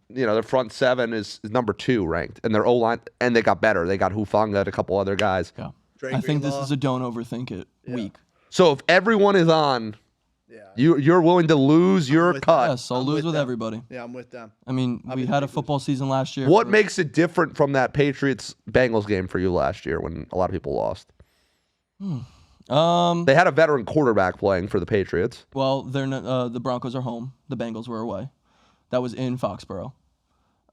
[SPEAKER 1] their front seven is number 2 ranked, and their O-line, and they got better. They got Hufanga and a couple other guys.
[SPEAKER 2] Yeah. I think this is a don't overthink it week.
[SPEAKER 1] So if everyone is on, you're willing to lose your cut.
[SPEAKER 2] Yes, I'll lose with everybody.
[SPEAKER 3] Yeah, I'm with them.
[SPEAKER 2] I mean, we had a football season last year.
[SPEAKER 1] What makes it different from that Patriots-Bengals game for you last year when a lot of people lost? They had a veteran quarterback playing for the Patriots.
[SPEAKER 2] Well, the Broncos are home. The Bengals were away. That was in Foxborough.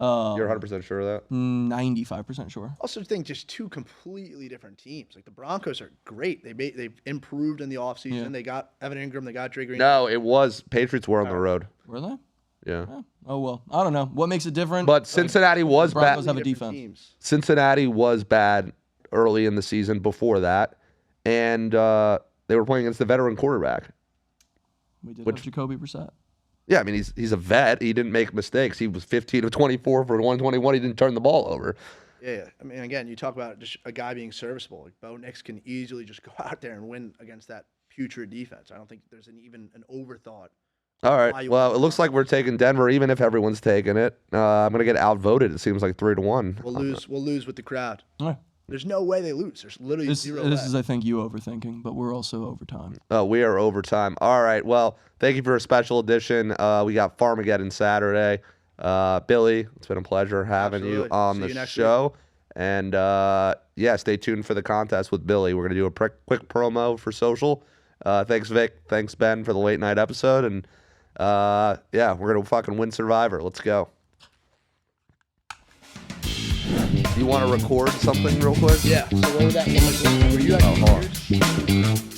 [SPEAKER 1] You're 100% sure of that?
[SPEAKER 2] 95% sure.
[SPEAKER 3] Also think just two completely different teams. Like the Broncos are great. They've improved in the offseason.
[SPEAKER 2] Yeah.
[SPEAKER 3] They got Evan Ingram. They got Dre Green.
[SPEAKER 1] No, it was Patriots were on the road.
[SPEAKER 2] Were they?
[SPEAKER 1] Yeah.
[SPEAKER 2] Oh, well. I don't know. What makes it different?
[SPEAKER 1] But Cincinnati was bad.
[SPEAKER 2] Broncos have a defense.
[SPEAKER 1] Cincinnati was bad early in the season before that. And they were playing against the veteran quarterback.
[SPEAKER 2] We did have Jacoby Brissett.
[SPEAKER 1] Yeah, I mean, he's a vet. He didn't make mistakes. He was 15 of 24 for 121. He didn't turn the ball over.
[SPEAKER 3] Yeah. I mean, again, you talk about just a guy being serviceable. Like Bo Nix can easily just go out there and win against that putrid defense. I don't think there's even an overthought.
[SPEAKER 1] All right. Well, it looks like we're taking Denver, even if everyone's taking it. I'm going to get outvoted. It seems like 3-1.
[SPEAKER 3] We'll lose with the crowd.
[SPEAKER 2] All right.
[SPEAKER 3] There's no way they lose. There's literally zero.
[SPEAKER 2] This is, I think, you overthinking, but we're also overtime.
[SPEAKER 1] We are overtime. All right. Well, thank you for a special edition. We got Farmageddon Saturday. Billy, it's been a pleasure having you on the show. Week. And stay tuned for the contest with Billy. We're going to do a quick promo for social. Thanks, Vic. Thanks, Ben, for the late night episode. And we're going to fucking win Survivor. Let's go. You want to record something real quick?
[SPEAKER 3] Yeah. So what would that look like? Were you at